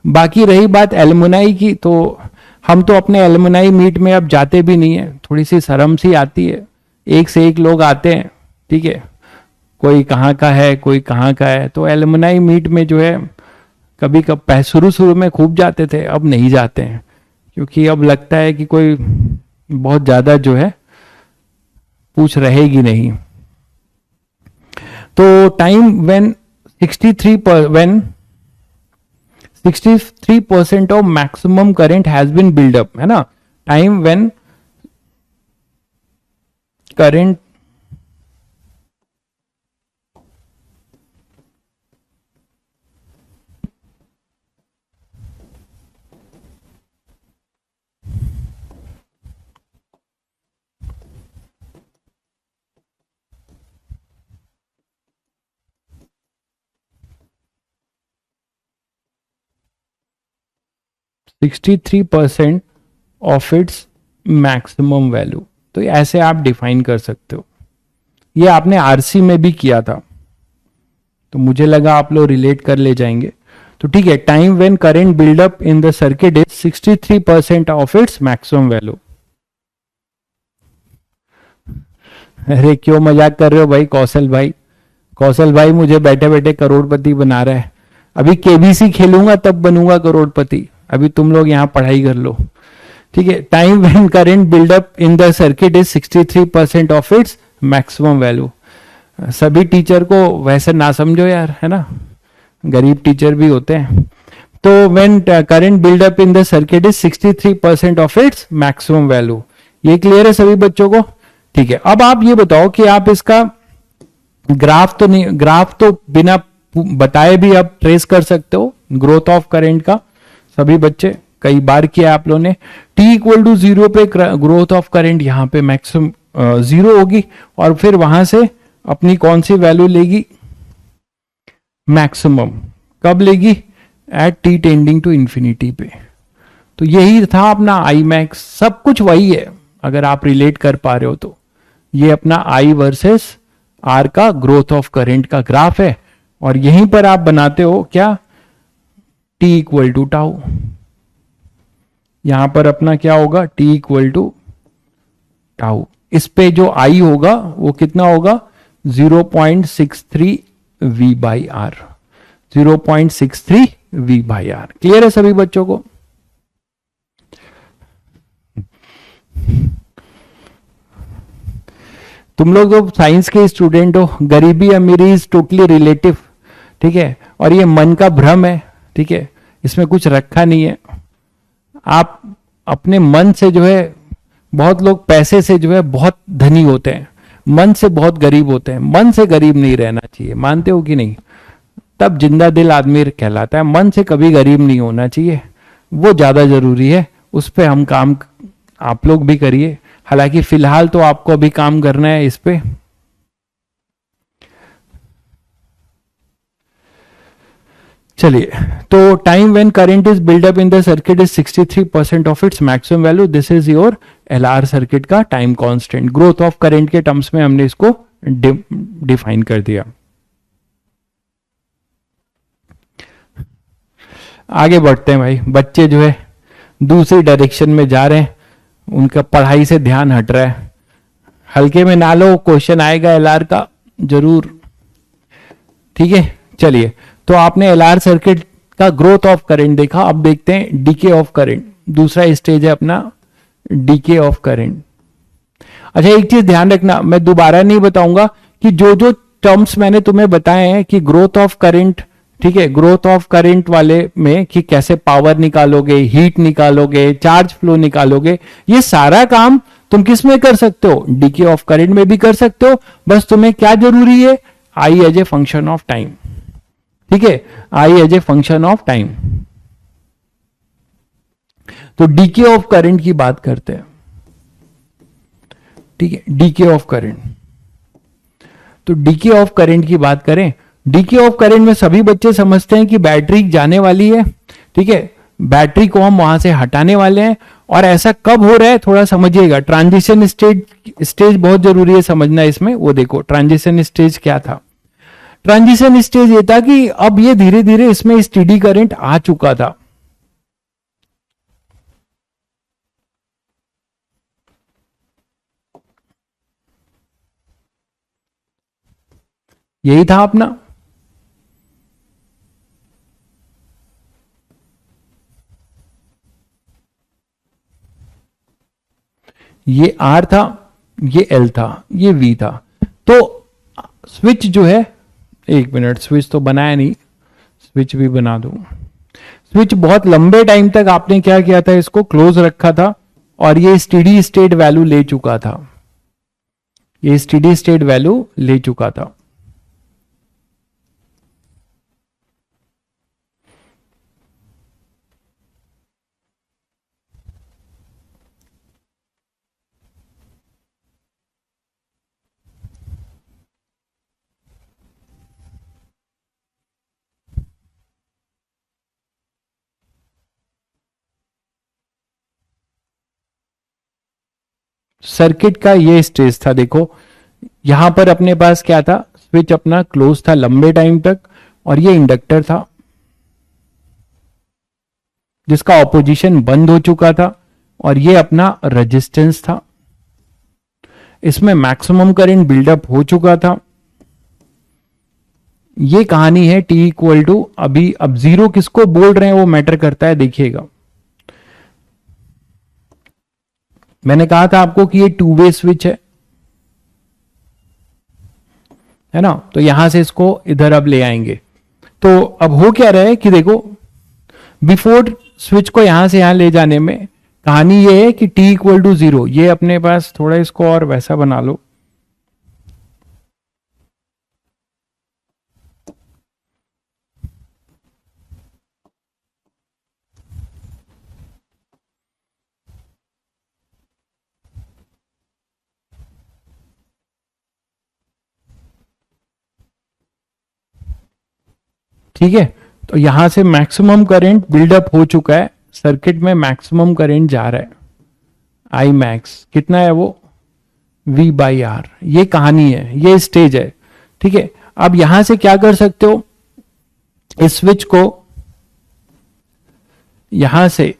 बाकी रही बात एलुमनाई की, तो हम तो अपने एलुमनाई मीट में अब जाते भी नहीं है, थोड़ी सी शर्म सी आती है। एक से एक लोग आते हैं, ठीक है, कोई कहाँ का है, कोई कहाँ का है। तो एलुमनाई मीट में जो है कभी कभी शुरू में खूब जाते थे, अब नहीं जाते हैं, क्योंकि अब लगता है कि कोई बहुत ज्यादा जो है पूछ रहेगी नहीं। तो time when 63% of maximum current has been build up, है ना। Time when current (63% of its maximum value. तो ऐसे आप डिफाइन कर सकते हो। ये आपने आरसी में भी किया था, तो मुझे लगा आप लोग रिलेट कर ले जाएंगे। तो ठीक है, time when current buildup in the circuit is 63% of its maximum value. अरे क्यों मजाक कर रहे हो भाई कौशल भाई? कौशल भाई मुझे बैठे बैठे करोड़पति बना रहा है। अभी केबीसी खेलूंगा तब बनूंगा करोड़पति, अभी तुम लोग यहाँ पढ़ाई कर लो। ठीक है, time when current buildup in the circuit is 63% of its maximum value. सभी टीचर को वैसे ना समझो यार, है ना, गरीब टीचर भी होते हैं। तो when current buildup in the circuit is 63% of its maximum value. ये क्लियर है सभी बच्चों को? ठीक है, अब आप ये बताओ कि आप इसका ग्राफ तो नहीं, ग्राफ तो बिना बताए भी आप ट्रेस कर सकते हो ग्रोथ ऑफ करंट का। सभी बच्चे कई बार किया आप लोगों ने। t इक्वल टू 0 पे ग्रोथ ऑफ करंट यहाँ पे मैक्सिमम 0 होगी, और फिर वहां से अपनी कौन सी वैल्यू लेगी? मैक्सिमम। कब लेगी? At t tending to infinity पे। तो यही था अपना आई मैक्स, सब कुछ वही है अगर आप रिलेट कर पा रहे हो तो। ये अपना आई वर्सेस आर का ग्रोथ ऑफ करंट का ग्राफ है, और यहीं पर आप बनाते हो क्या? t equal to tau. यहां पर अपना क्या होगा? t equal to tau. इस पे जो आई होगा वो कितना होगा? 0.63 v by R. 0.63 v by R. Clear है सभी बच्चों को? तुम लोग जो साइंस के स्टूडेंट हो, गरीबी अमीरी इज टोटली रिलेटिव, ठीक है, और ये मन का भ्रम है, ठीक है, इसमें कुछ रखा नहीं है। आप अपने मन से जो है, बहुत लोग पैसे से जो है बहुत धनी होते हैं, मन से बहुत गरीब होते हैं। मन से गरीब नहीं रहना चाहिए, मानते हो कि नहीं? तब जिंदा दिल आदमी कहलाता है। मन से कभी गरीब नहीं होना चाहिए, वो ज्यादा जरूरी है। उस पर हम काम आप लोग भी करिए, हालांकि फिलहाल तो आपको अभी काम करना है इस पे। चलिए, तो time when current is build up in the circuit is 63% of its maximum value. This is your LR circuit का time constant. Growth of current के टर्म्स में हमने इसको डिफाइन कर दिया। आगे बढ़ते हैं भाई। बच्चे जो है दूसरी डायरेक्शन में जा रहे हैं, उनका पढ़ाई से ध्यान हट रहा है। हल्के में ना लो, क्वेश्चन आएगा एलआर का जरूर। ठीक है, चलिए, तो आपने एलआर सर्किट का ग्रोथ ऑफ करंट देखा। अब देखते हैं डीके ऑफ करंट। दूसरा स्टेज है अपना डीके ऑफ करंट। अच्छा, एक चीज ध्यान रखना, मैं दोबारा नहीं बताऊंगा कि जो जो टर्म्स मैंने तुम्हें बताए हैं कि ग्रोथ ऑफ करंट, ठीक है, ग्रोथ ऑफ करंट वाले में कि कैसे पावर निकालोगे, हीट निकालोगे, चार्ज फ्लो निकालोगे, ये सारा काम तुम किस में कर सकते हो? डीके ऑफ करंट में भी कर सकते हो। बस तुम्हें क्या जरूरी है? I as a function of time. ठीक है, I as a function of time. तो डीके ऑफ करंट की बात करते हैं। ठीक है, डीके ऑफ करंट। तो डीके ऑफ करंट की बात करें, डीके ऑफ करंट में सभी बच्चे समझते हैं कि बैटरी जाने वाली है, ठीक है, बैटरी को हम वहां से हटाने वाले हैं। और ऐसा कब हो रहा है थोड़ा समझिएगा। ट्रांजिशन स्टेज बहुत जरूरी है समझना इसमें। वो देखो ट्रांजिशन स्टेज क्या था। ट्रांजिशन स्टेज ये था कि अब ये धीरे धीरे इसमें स्टेडी करंट आ चुका था। यही था अपना। ये आर था, ये एल था, ये वी था। तो स्विच जो है, एक मिनट, स्विच तो बनाया नहीं, स्विच भी बना दूं। स्विच बहुत लंबे टाइम तक आपने क्या किया था? इसको क्लोज रखा था, और ये स्टेडी स्टेट वैल्यू ले चुका था। ये स्टेडी स्टेट वैल्यू ले चुका था। सर्किट का ये स्टेज था। देखो यहां पर अपने पास क्या था? स्विच अपना क्लोज था लंबे टाइम तक, और ये इंडक्टर था जिसका ऑपोजिशन बंद हो चुका था, और ये अपना रेजिस्टेंस था। इसमें मैक्सिमम करंट बिल्डअप हो चुका था। ये कहानी है T इक्वल टू, अभी अब जीरो किसको बोल रहे हैं वो मैटर करता है, देखिएगा। मैंने कहा था आपको कि ये टू वे स्विच है ना, तो यहां से इसको इधर अब ले आएंगे। तो अब हो क्या रहा है कि देखो, बिफोर स्विच को यहां से यहां ले जाने में कहानी ये है कि T इक्वल टू 0, ये अपने पास थोड़ा इसको और वैसा बना लो। ठीक है, तो यहां से मैक्सिमम करंट बिल्डअप हो चुका है, सर्किट में मैक्सिमम करंट जा रहा है, आई मैक्स कितना है वो V बाई आर। ये कहानी है, ये स्टेज है। ठीक है, अब यहां से क्या कर सकते हो, इस स्विच को यहां से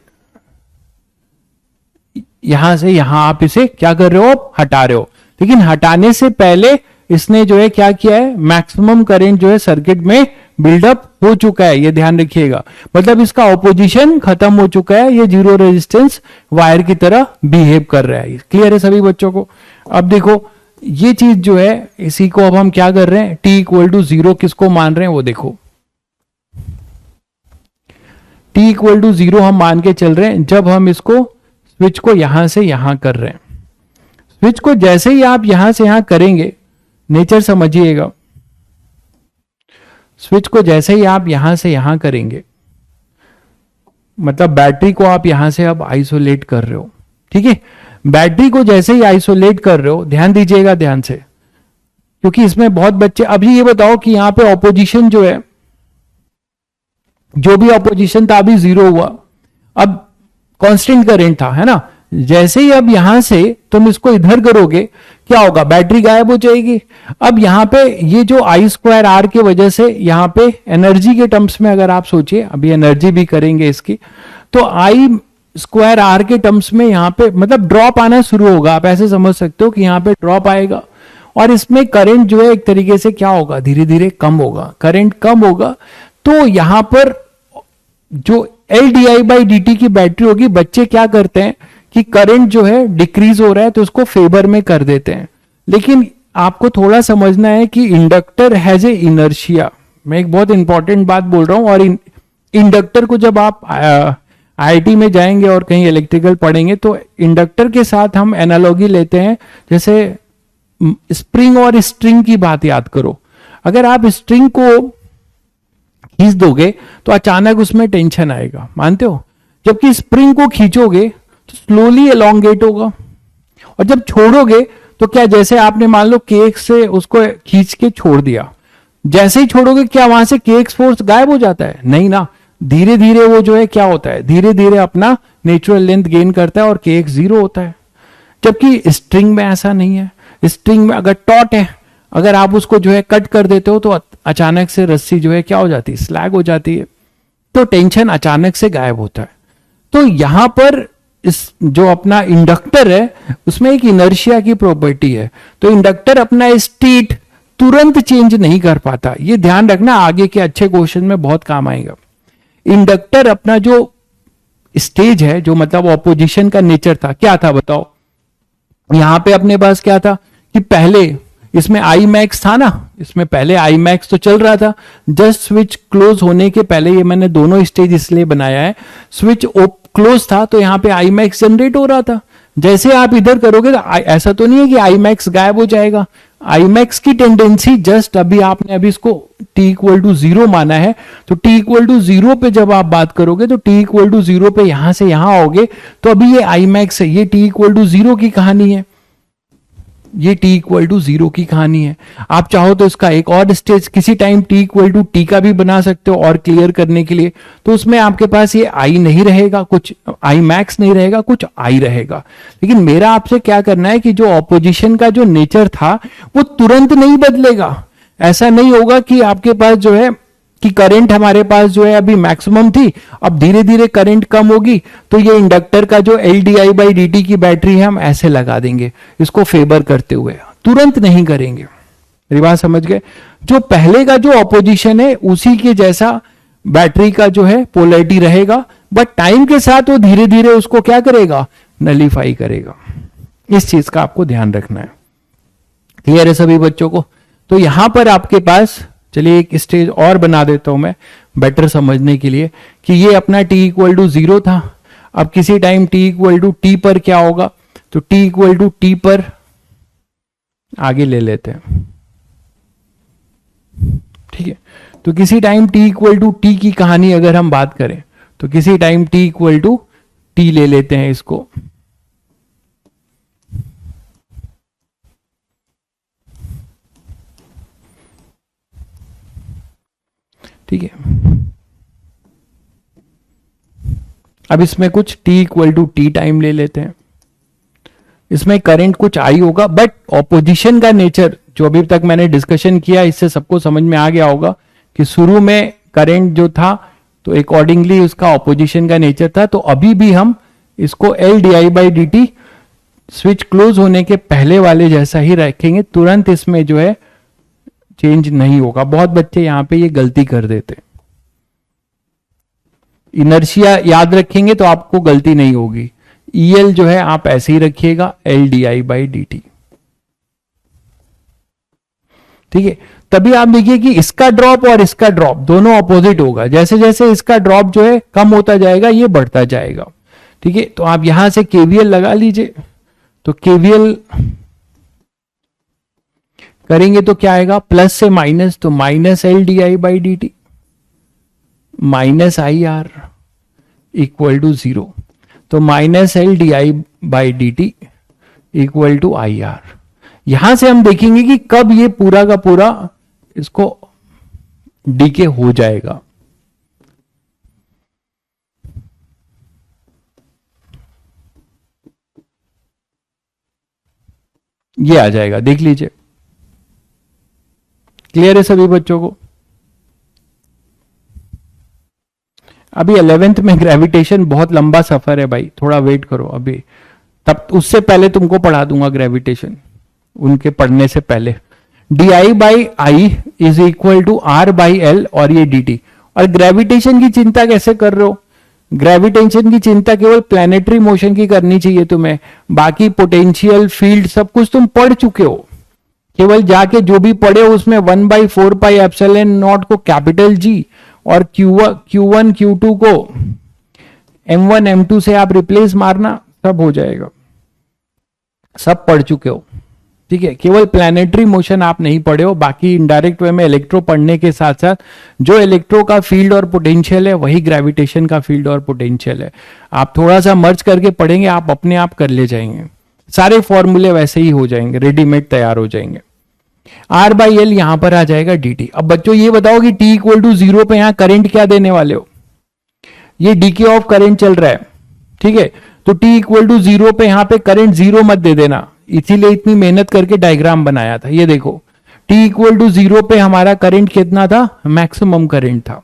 यहां आप इसे क्या कर रहे हो, आप हटा रहे हो। लेकिन हटाने से पहले इसने जो है क्या किया है, मैक्सिमम करंट जो है सर्किट में बिल्डअप हो चुका है, ये ध्यान रखिएगा। मतलब इसका ऑपोजिशन खत्म हो चुका है, ये जीरो रेजिस्टेंस वायर की तरह बिहेव कर रहा है। क्लियर है सभी बच्चों को? अब देखो ये चीज जो है, इसी को अब हम क्या कर रहे हैं, T इक्वल टू 0 किसको मान रहे हैं वो देखो। T इक्वल टू 0 हम मान के चल रहे हैं जब हम इसको स्विच को यहां से यहां कर रहे हैं। स्विच को जैसे ही आप यहां से यहां करेंगे, नेचर समझिएगा, स्विच को जैसे ही आप यहां से यहां करेंगे, मतलब बैटरी को आप यहां से अब आइसोलेट कर रहे हो। ठीक है, बैटरी को जैसे ही आइसोलेट कर रहे हो, ध्यान दीजिएगा ध्यान से, क्योंकि इसमें बहुत बच्चे, अभी ये बताओ कि यहां पे ऑपोजिशन जो है, जो भी ऑपोजिशन था अभी 0 हुआ, अब कांस्टेंट करंट था, है ना। जैसे ही अब यहां से तुम इसको इधर करोगे, क्या होगा, बैटरी गायब हो जाएगी। अब यहां पे ये जो आई स्क्वायर आर की वजह से, यहां पे एनर्जी के टर्म्स में अगर आप सोचिए, अभी एनर्जी भी करेंगे इसकी, तो आई स्क्वायर आर के टर्म्स में यहां पे मतलब ड्रॉप आना शुरू होगा। आप ऐसे समझ सकते हो कि यहां पे ड्रॉप आएगा और इसमें करंट जो है एक तरीके से क्या होगा, धीरे धीरे कम होगा, करंट कम होगा। तो यहां पर जो L D I by D T की बैटरी होगी, बच्चे क्या करते हैं कि करंट जो है डिक्रीज हो रहा है तो उसको फेवर में कर देते हैं। लेकिन आपको थोड़ा समझना है कि इंडक्टर हैज ए इनर्शिया। मैं एक बहुत इंपॉर्टेंट बात बोल रहा हूं, और इंडक्टर को जब आप आईआईटी में जाएंगे और कहीं इलेक्ट्रिकल पढ़ेंगे तो इंडक्टर के साथ हम एनालॉजी लेते हैं, जैसे स्प्रिंग और स्ट्रिंग की बात याद करो। अगर आप स्ट्रिंग को खींच दोगे तो अचानक उसमें टेंशन आएगा, मानते हो, जबकि स्प्रिंग को खींचोगे तो स्लोली एलोंगेट होगा। और जब छोड़ोगे तो क्या, जैसे आपने मान लो केक से उसको खींच के छोड़ दिया, जैसे ही छोड़ोगे क्या वहां से केक फोर्स गायब हो जाता है? नहीं ना, धीरे धीरे वो जो है क्या होता है, धीरे धीरे अपना नेचुरल लेंथ गेन करता है और केक 0 होता है। जबकि स्ट्रिंग में ऐसा नहीं है। स्ट्रिंग में अगर टॉट है, अगर आप उसको जो है कट कर देते हो तो अचानक से रस्सी जो है क्या हो जाती है, स्लैग हो जाती है, तो टेंशन अचानक से गायब होता है। तो यहां पर इस जो अपना इंडक्टर है उसमें एक इनर्शिया की प्रॉपर्टी है, तो इंडक्टर अपना स्टेट तुरंत चेंज नहीं कर पाता। ये ध्यान रखना, आगे के अच्छे क्वेश्चन में बहुत काम आएगा। इंडक्टर अपना जो स्टेज है, जो मतलब ऑपोजिशन का नेचर था, क्या था बताओ। यहां पे अपने पास क्या था कि पहले इसमें आई मैक्स था ना, इसमें पहले आई मैक्स तो चल रहा था। जस्ट स्विच क्लोज होने के पहले, ये मैंने दोनों स्टेज इसलिए बनाया है, स्विच क्लोज था तो यहां पे आई मैक्स जनरेट हो रहा था। जैसे आप इधर करोगे तो ऐसा तो नहीं है कि आई मैक्स गायब हो जाएगा। आई मैक्स की टेंडेंसी जस्ट अभी इसको T इक्वल टू 0 माना है, तो T इक्वल टू 0 पे जब आप बात करोगे तो T इक्वल टू 0 पे यहां से यहां आओगे तो अभी ये आई मैक्स है, ये T इक्वल टू 0 की कहानी है, ये T इक्वल टू 0 की कहानी है। आप चाहो तो इसका एक और स्टेज किसी time T equal to T का भी बना सकते हो और क्लियर करने के लिए, तो उसमें आपके पास ये I नहीं रहेगा, कुछ I मैक्स नहीं रहेगा, कुछ I रहेगा। लेकिन मेरा आपसे क्या करना है कि जो ऑपोजिशन का जो नेचर था वो तुरंत नहीं बदलेगा। ऐसा नहीं होगा कि आपके पास जो है कि करंट हमारे पास जो है अभी मैक्सिमम थी, अब धीरे धीरे करंट कम होगी, तो ये इंडक्टर का जो L D I by D T की बैटरी है हम ऐसे लगा देंगे इसको फेवर करते हुए, तुरंत नहीं करेंगे। मेरी बात समझ गए? जो पहले का जो ऑपोजिशन है उसी के जैसा बैटरी का जो है पोलैरिटी रहेगा, बट टाइम के साथ वो धीरे धीरे उसको क्या करेगा, नलीफाई करेगा। इस चीज का आपको ध्यान रखना है। क्लियर है सभी बच्चों को? तो यहां पर आपके पास, चलिए एक स्टेज और बना देता हूं मैं बेटर समझने के लिए, कि ये अपना t इक्वल टू 0 था। अब किसी time t equal to t पर क्या होगा, तो t इक्वल टू टी पर आगे ले लेते हैं, ठीक है। तो किसी time t equal to t की कहानी अगर हम बात करें, तो किसी time t equal to t ले लेते हैं इसको, ठीक है। अब इसमें कुछ t equal to t time ले लेते हैं, इसमें करंट कुछ आई होगा, बट ऑपोजिशन का नेचर जो अभी तक मैंने डिस्कशन किया इससे सबको समझ में आ गया होगा कि शुरू में करंट जो था तो अकॉर्डिंगली उसका ऑपोजिशन का नेचर था। तो अभी भी हम इसको L D I by D T switch close होने के पहले वाले जैसा ही रखेंगे, तुरंत इसमें जो है चेंज नहीं होगा। बहुत बच्चे यहां पे ये गलती कर देते, इनर्शिया याद रखेंगे तो आपको गलती नहीं होगी। ईएल जो है आप ऐसे ही रखिएगा, L D I by D T, ठीक है। तभी आप देखिए कि इसका ड्रॉप और इसका ड्रॉप दोनों ऑपोजिट होगा, जैसे जैसे इसका ड्रॉप जो है कम होता जाएगा ये बढ़ता जाएगा, ठीक है। तो आप यहां से केवीएल लगा लीजिए, तो केवीएल करेंगे तो क्या आएगा, प्लस से माइनस, तो minus L D I by D t minus I R equal to 0, तो minus L D I by D T equal to I R. यहां से हम देखेंगे कि कब ये पूरा का पूरा इसको डीके हो जाएगा। ये आ जाएगा, देख लीजिए। क्लियर है सभी बच्चों को? अभी 11th में ग्रेविटेशन बहुत लंबा सफर है भाई, थोड़ा वेट करो अभी, तब उससे पहले तुमको पढ़ा दूंगा ग्रेविटेशन, उनके पढ़ने से पहले। D I by I is equal to R by L, और ये डी टी। और ग्रेविटेशन की चिंता कैसे कर रहे हो? ग्रेविटेशन की चिंता केवल प्लैनेटरी मोशन की करनी चाहिए तुम्हें, बाकी पोटेंशियल फील्ड सब कुछ तुम पढ़ चुके हो। केवल जाके जो भी पढ़े उसमें 1/4 पाई एप्सिलॉन नॉट को कैपिटल जी और Q1 Q2 को M1 M2 से आप रिप्लेस मारना, सब हो जाएगा, सब पढ़ चुके हो, ठीक है। केवल प्लैनेटरी मोशन आप नहीं पढ़े हो, बाकी इनडायरेक्ट वे में इलेक्ट्रो पढ़ने के साथ साथ जो इलेक्ट्रो का फील्ड और पोटेंशियल है वही ग्रेविटेशन का फील्ड और पोटेंशियल है। आप थोड़ा सा मर्ज करके पढ़ेंगे, आप अपने आप कर ले जाएंगे, सारे फॉर्मूले वैसे ही हो जाएंगे, रेडीमेड तैयार हो जाएंगे। आर बाई एल यहां पर आ जाएगा डी टी। अब बच्चों ये बताओ कि टी इक्वल टू 0 पे यहां करंट क्या देने वाले हो? ये डीके ऑफ करंट चल रहा है, ठीक है। तो टी इक्वल टू 0 पे यहां पे करंट 0 मत दे देना, इसीलिए इतनी मेहनत करके डायग्राम बनाया था। ये देखो टी इक्वल टू 0 पे हमारा करंट कितना था, मैक्सिमम करंट था।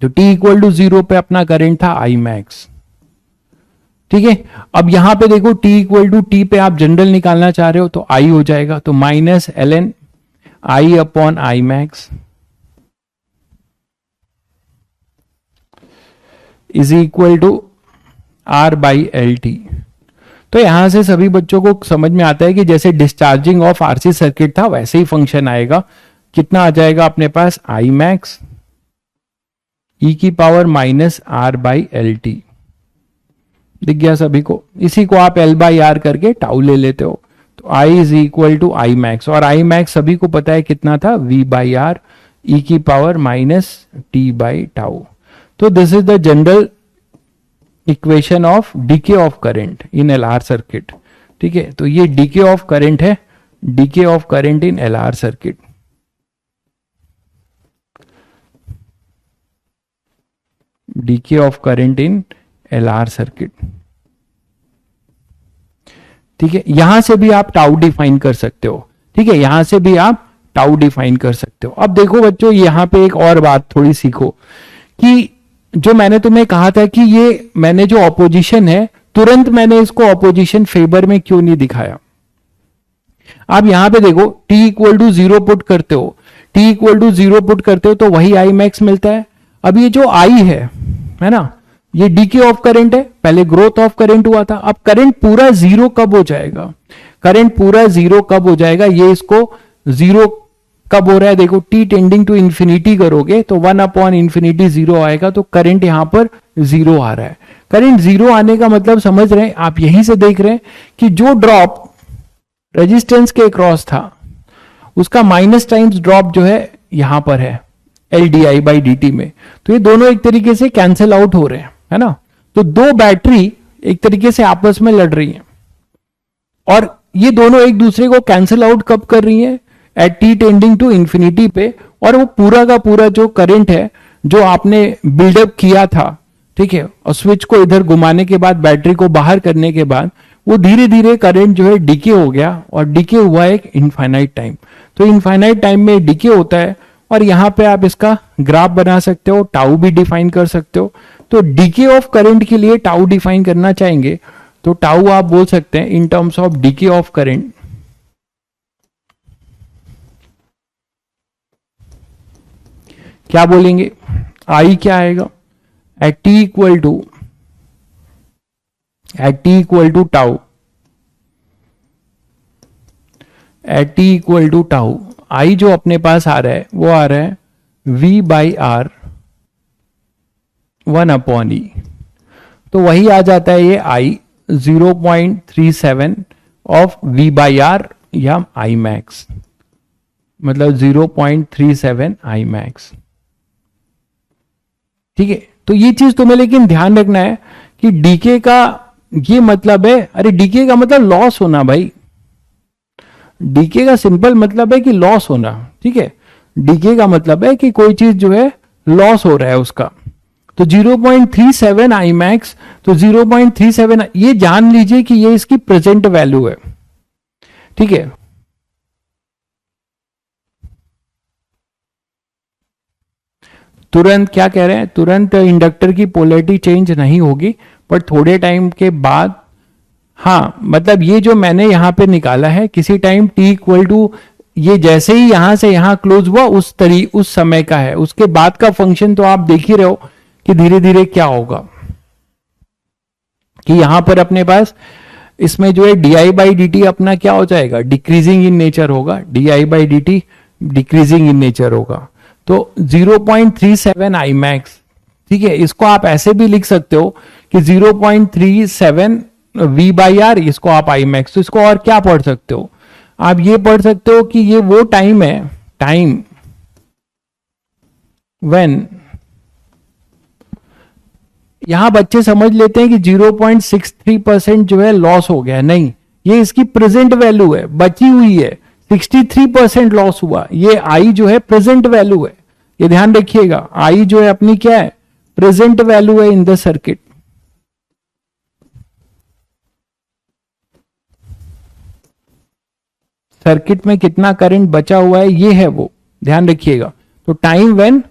तो टी इक्वल टू 0 पे अपना करंट था आई मैक्स, ठीक है। अब यहां पे देखो t इक्वल टू टी पे आप जनरल निकालना चाह रहे हो तो i हो जाएगा, तो minus l n I upon I max is equal to R by L t. तो यहां से सभी बच्चों को समझ में आता है कि जैसे डिस्चार्जिंग ऑफ आरसी सर्किट था वैसे ही फंक्शन आएगा। कितना आ जाएगा अपने पास, आई मैक्स ई की power minus R by L T. दिख गया सभी को? इसी को आप एल बाई आर करके टाउ ले लेते हो, तो I is equal to I max, और आई मैक्स सभी को पता है कितना था, वी बाई आर ई की power minus T by tau. तो this is the general equation of decay of current in L R circuit, ठीक है। तो ये डीके ऑफ करंट है, decay of current in L R circuit. Decay of current in L R circuit, ठीक है। यहां से भी आप टाउ डिफाइन कर सकते हो, ठीक है। यहां से भी आप टाउ डिफाइन कर सकते हो। अब देखो बच्चों, यहाँ पे एक और बात थोड़ी सीखो कि जो मैंने तुम्हें कहा था कि ये मैंने जो ऑपोजिशन है, तुरंत मैंने इसको ऑपोजिशन फेवर में क्यों नहीं दिखाया। आप यहां पे देखो, t इक्वल टू 0 पुट करते हो, t इक्वल टू 0 पुट करते हो तो वही आई मैक्स मिलता है। अब ये जो I है ना, ये डीके ऑफ करंट है, पहले ग्रोथ ऑफ करंट हुआ था। अब करंट पूरा जीरो कब हो जाएगा, करंट पूरा जीरो कब हो जाएगा, ये इसको जीरो कब हो रहा है, देखो t टेंडिंग टू इंफिनिटी करोगे तो 1 अपॉन इंफिनिटी जीरो आएगा, तो करंट यहां पर जीरो आ रहा है। करंट जीरो आने का मतलब समझ रहे हैं आप, यहीं से देख रहे हैं कि जो ड्रॉप रेजिस्टेंस के क्रॉस था उसका माइनस टाइम्स ड्रॉप जो है यहां पर है L D I by D T में, तो ये दोनों एक तरीके से कैंसिल आउट हो रहे हैं, है ना। तो दो बैटरी एक तरीके से आपस में लड़ रही हैं और ये दोनों एक दूसरे को कैंसिल आउट कब कर रही हैं, at t tending to infinity पे। और वो पूरा का पूरा जो करंट है जो आपने बिल्डअप किया था, ठीक है, और स्विच को इधर घुमाने के बाद बैटरी को बाहर करने के बाद वो धीरे धीरे करंट जो है डिके हो गया, और डिके हुआ एक इनफाइनाइट टाइम। तो इनफाइनाइट टाइम में डिके होता है और यहां पे आप इसका ग्राफ बना सकते हो, टाउ भी डिफाइन कर सकते हो। तो डिके ऑफ करंट के लिए टाउ डिफाइन करना चाहेंगे तो टाउ आप बोल सकते हैं in terms of decay of current. क्या बोलेंगे, आई क्या आएगा, at T equal to tau, at T equal to tau, I जो अपने पास आ रहा है वो आ रहा है v by R 1 upon e. तो वही आ जाता है ये I 0.37 of v by R या I मैक्स, मतलब 0.37 I मैक्स। ठीक है, तो ये चीज तुम्हें लेकिन ध्यान रखना है कि डीके का ये मतलब है, अरे डीके का मतलब लॉस होना भाई, डीके का सिंपल मतलब है कि लॉस होना। ठीक है, डीके का मतलब है कि कोई चीज जो है लॉस हो रहा है उसका। तो 0.37 आई मैक्स, तो 0.37 ये जान लीजिए कि ये इसकी प्रेजेंट वैल्यू है। ठीक है, तुरंत क्या कह रहे हैं, तुरंत इंडक्टर की पोलैरिटी चेंज नहीं होगी, पर थोड़े टाइम के बाद हाँ, मतलब ये जो मैंने यहां पे निकाला है किसी टाइम t इक्वल टू, ये जैसे ही यहां से यहां क्लोज हुआ उस समय का है, उसके बाद का फंक्शन तो आप देख ही रहे हो कि धीरे धीरे क्या होगा कि यहां पर अपने पास इसमें जो है D I by D T अपना क्या हो जाएगा, डिक्रीजिंग इन नेचर होगा, D I by D T decreasing in nature होगा। तो 0.37 आई मैक्स, ठीक है, इसको आप ऐसे भी लिख सकते हो कि 0.37 v बाई आर, इसको आप आई मैक्स। तो इसको और क्या पढ़ सकते हो, आप ये पढ़ सकते हो कि ये वो टाइम है, टाइम व्हेन, यहां बच्चे समझ लेते हैं कि 0.63% जो है लॉस हो गया, नहीं, ये इसकी प्रेजेंट वैल्यू है, बची हुई है, 63% लॉस हुआ, ये आई जो है प्रेजेंट वैल्यू है, ये ध्यान रखिएगा। आई जो है अपनी क्या है, प्रेजेंट वैल्यू है इन द सर्किट। सर्किट में कितना करंट बचा हुआ है ये है वो, ध्यान रखिएगा। तो time when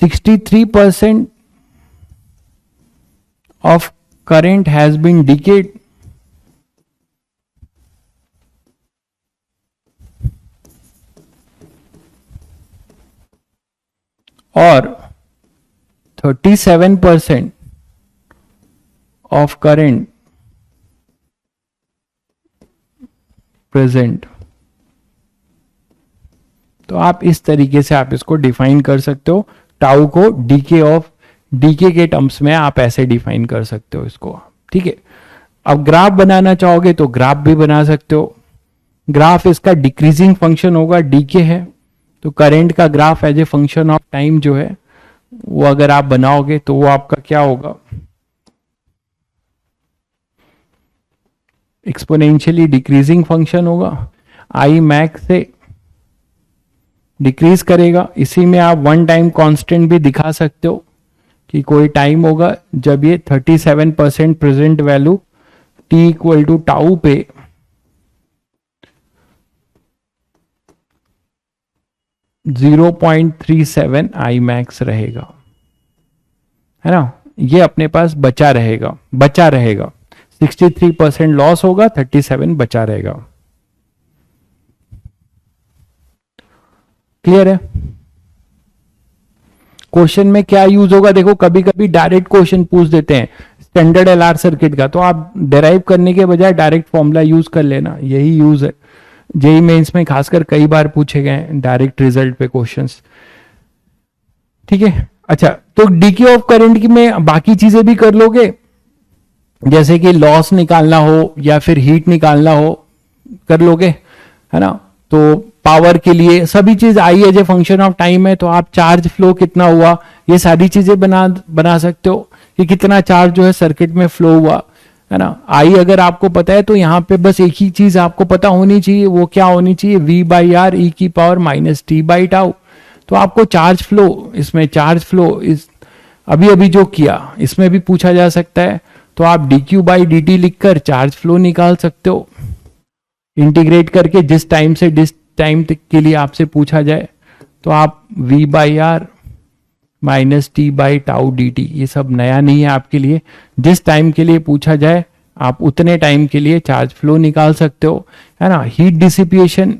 63% of current has been decayed, और 37% of current present। तो आप इस तरीके से आप इसको डिफाइन कर सकते हो, टाउ को डीके के टर्म्स में आप ऐसे डिफाइन कर सकते हो इसको। ठीक है, अब ग्राफ बनाना चाहोगे तो ग्राफ भी बना सकते हो। ग्राफ इसका डिक्रीजिंग फंक्शन होगा, डीके है, तो करंट का graph as a function of time जो है वो अगर आप बनाओगे तो वो आपका क्या होगा, एक्सपोनेंशियली डिक्रीजिंग फंक्शन होगा, आई मैक्स से डिक्रीज करेगा। इसी में आप वन टाइम कांस्टेंट भी दिखा सकते हो कि कोई टाइम होगा जब ये 37% present value t equal to tau पे 0.37 आई मैक्स रहेगा, है ना। ये अपने पास बचा रहेगा 63% लॉस होगा, 37 बचा रहेगा। क्लियर है। क्वेश्चन में क्या यूज होगा, देखो कभी कभी डायरेक्ट क्वेश्चन पूछ देते हैं स्टैंडर्ड एलआर सर्किट का, तो आप डेराइव करने के बजाय डायरेक्ट फॉर्मूला यूज कर लेना, यही यूज है। जेई मेंस में खासकर कई बार पूछे गए डायरेक्ट रिजल्ट पे क्वेश्चंस, ठीक है। अच्छा, तो डीके ऑफ करंट की में बाकी चीजें भी कर लोगे, जैसे कि लॉस निकालना हो या फिर हीट निकालना हो, कर लोगे, है ना। तो पावर के लिए सभी चीज I as a function of time है, तो आप चार्ज फ्लो कितना हुआ ये सारी चीजें बना सकते हो कि कितना चार्ज जो है सर्किट में फ्लो हुआ, है ना। आई अगर आपको पता है तो यहाँ पे बस एक ही चीज आपको पता होनी चाहिए, वो क्या होनी चाहिए, V/R e⁻⁻⁻ तो आपको चार्ज फ्लो, इसमें चार्ज फ्लो इस अभी जो किया इसमें भी पूछा जा सकता है, तो आप dQ/dt लिखकर चार्ज फ्लो निकाल सकते हो इंटीग्रेट करके, जिस टाइम से जिस टाइम के लिए आपसे पूछा जाए, तो आप V/R -T/τ/dt, ये सब नया नहीं है आपके लिए, जिस टाइम के लिए पूछा जाए आप उतने टाइम के लिए चार्ज फ्लो निकाल सकते हो, है ना। हीट डिसिपिएशन,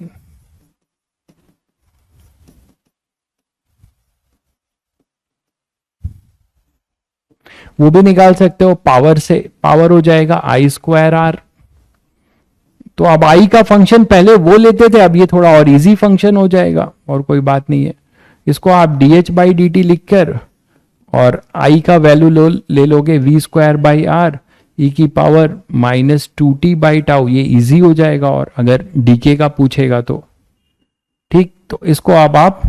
वो भी निकाल सकते हो, पावर से पावर हो जाएगा I²R। तो अब आई का फंक्शन पहले वो लेते थे, अब ये थोड़ा और इजी फंक्शन हो जाएगा, और कोई बात नहीं है। इसको आप dH/dt लिखकर और आई का वैल्यू ले लोगे V²/R e⁻⁻2t/τ, ये इजी हो जाएगा, और अगर डीके का पूछेगा तो ठीक, तो इसको अब आप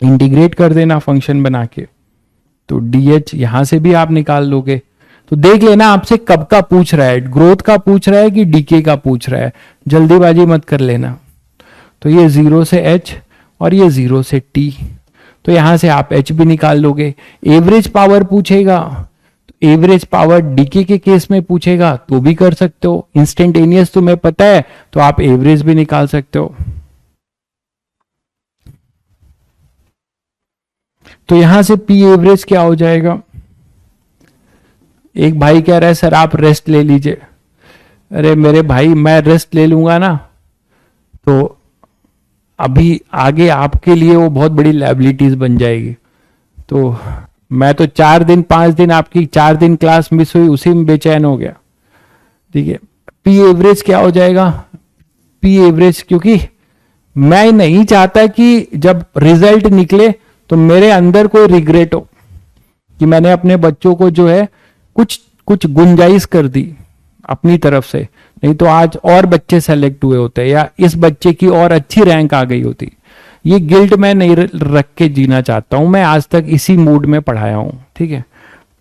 इंटीग्रेट कर देना फंक्शन बना के, तो DH यहां से भी आप निकाल लोगे। तो देख लेना आपसे कब का पूछ रहा है, ग्रोथ का पूछ रहा है कि डीके का पूछ रहा है, जल्दीबाजी मत कर लेना। तो ये 0 से H और ये 0 से T, तो यहां से आप H भी निकाल लोगे। एवरेज पावर पूछेगा, तो एवरेज पावर डीके के केस में पूछेगा तो भी कर सकते हो, इंस्टेंटेनियस तुम्हें पता है तो आप एवरेज भी निकाल सकते हो। तो यहां से P एवरेज क्या हो जाएगा, एक भाई कह रहा है सर आप रेस्ट ले लीजिए, अरे मेरे भाई मैं रेस्ट ले लूंगा ना तो अभी आगे आपके लिए वो बहुत बड़ी लायबिलिटीज बन जाएगी। तो मैं तो 4 दिन 5 दिन आपकी 4 दिन क्लास मिस हुई उसी में बेचैन हो गया, ठीक है। P एवरेज क्या हो जाएगा, P एवरेज, क्योंकि मैं नहीं चाहता कि जब रिजल्ट निकले तो मेरे अंदर कोई रिग्रेट हो कि मैंने अपने बच्चों को जो है कुछ गुंजाइश कर दी अपनी तरफ से, नहीं तो आज और बच्चे सेलेक्ट हुए होते या इस बच्चे की और अच्छी रैंक आ गई होती। ये गिल्ट मैं नहीं रख के जीना चाहता हूं, मैं आज तक इसी मूड में पढ़ाया हूं, ठीक है।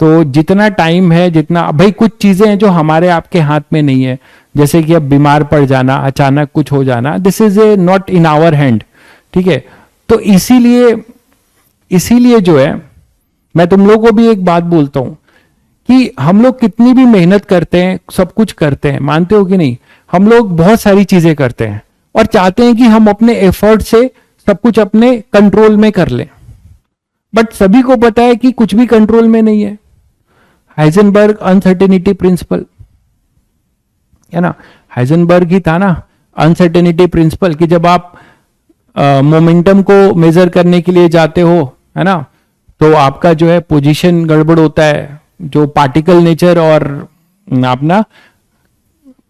तो जितना टाइम है, जितना भाई कुछ चीजें हैं जो हमारे आपके हाथ में नहीं है, जैसे कि अब बीमार पड़ जाना, अचानक कुछ हो जाना, this is a not in our hand, ठीक है। तो इसीलिए जो है मैं तुम लोगों को भी एक बात बोलता हूं कि हम लोग कितनी भी मेहनत करते हैं, सब कुछ करते हैं, मानते हो कि नहीं, हम लोग बहुत सारी चीजें करते हैं और चाहते हैं कि हम अपने एफर्ट से सब कुछ अपने कंट्रोल में कर लें, बट सभी को पता है कि कुछ भी कंट्रोल में नहीं है। हाइजेनबर्ग अनसर्टेनिटी प्रिंसिपल, है ना, हाइजेनबर्ग ही था ना अनसर्टेनिटी प्रिंसिपल, कि जब आप मोमेंटम को मेजर करने के लिए जाते हो, है ना, तो आपका जो है पोजीशन गड़बड़ होता है, जो पार्टिकल नेचर, और अपना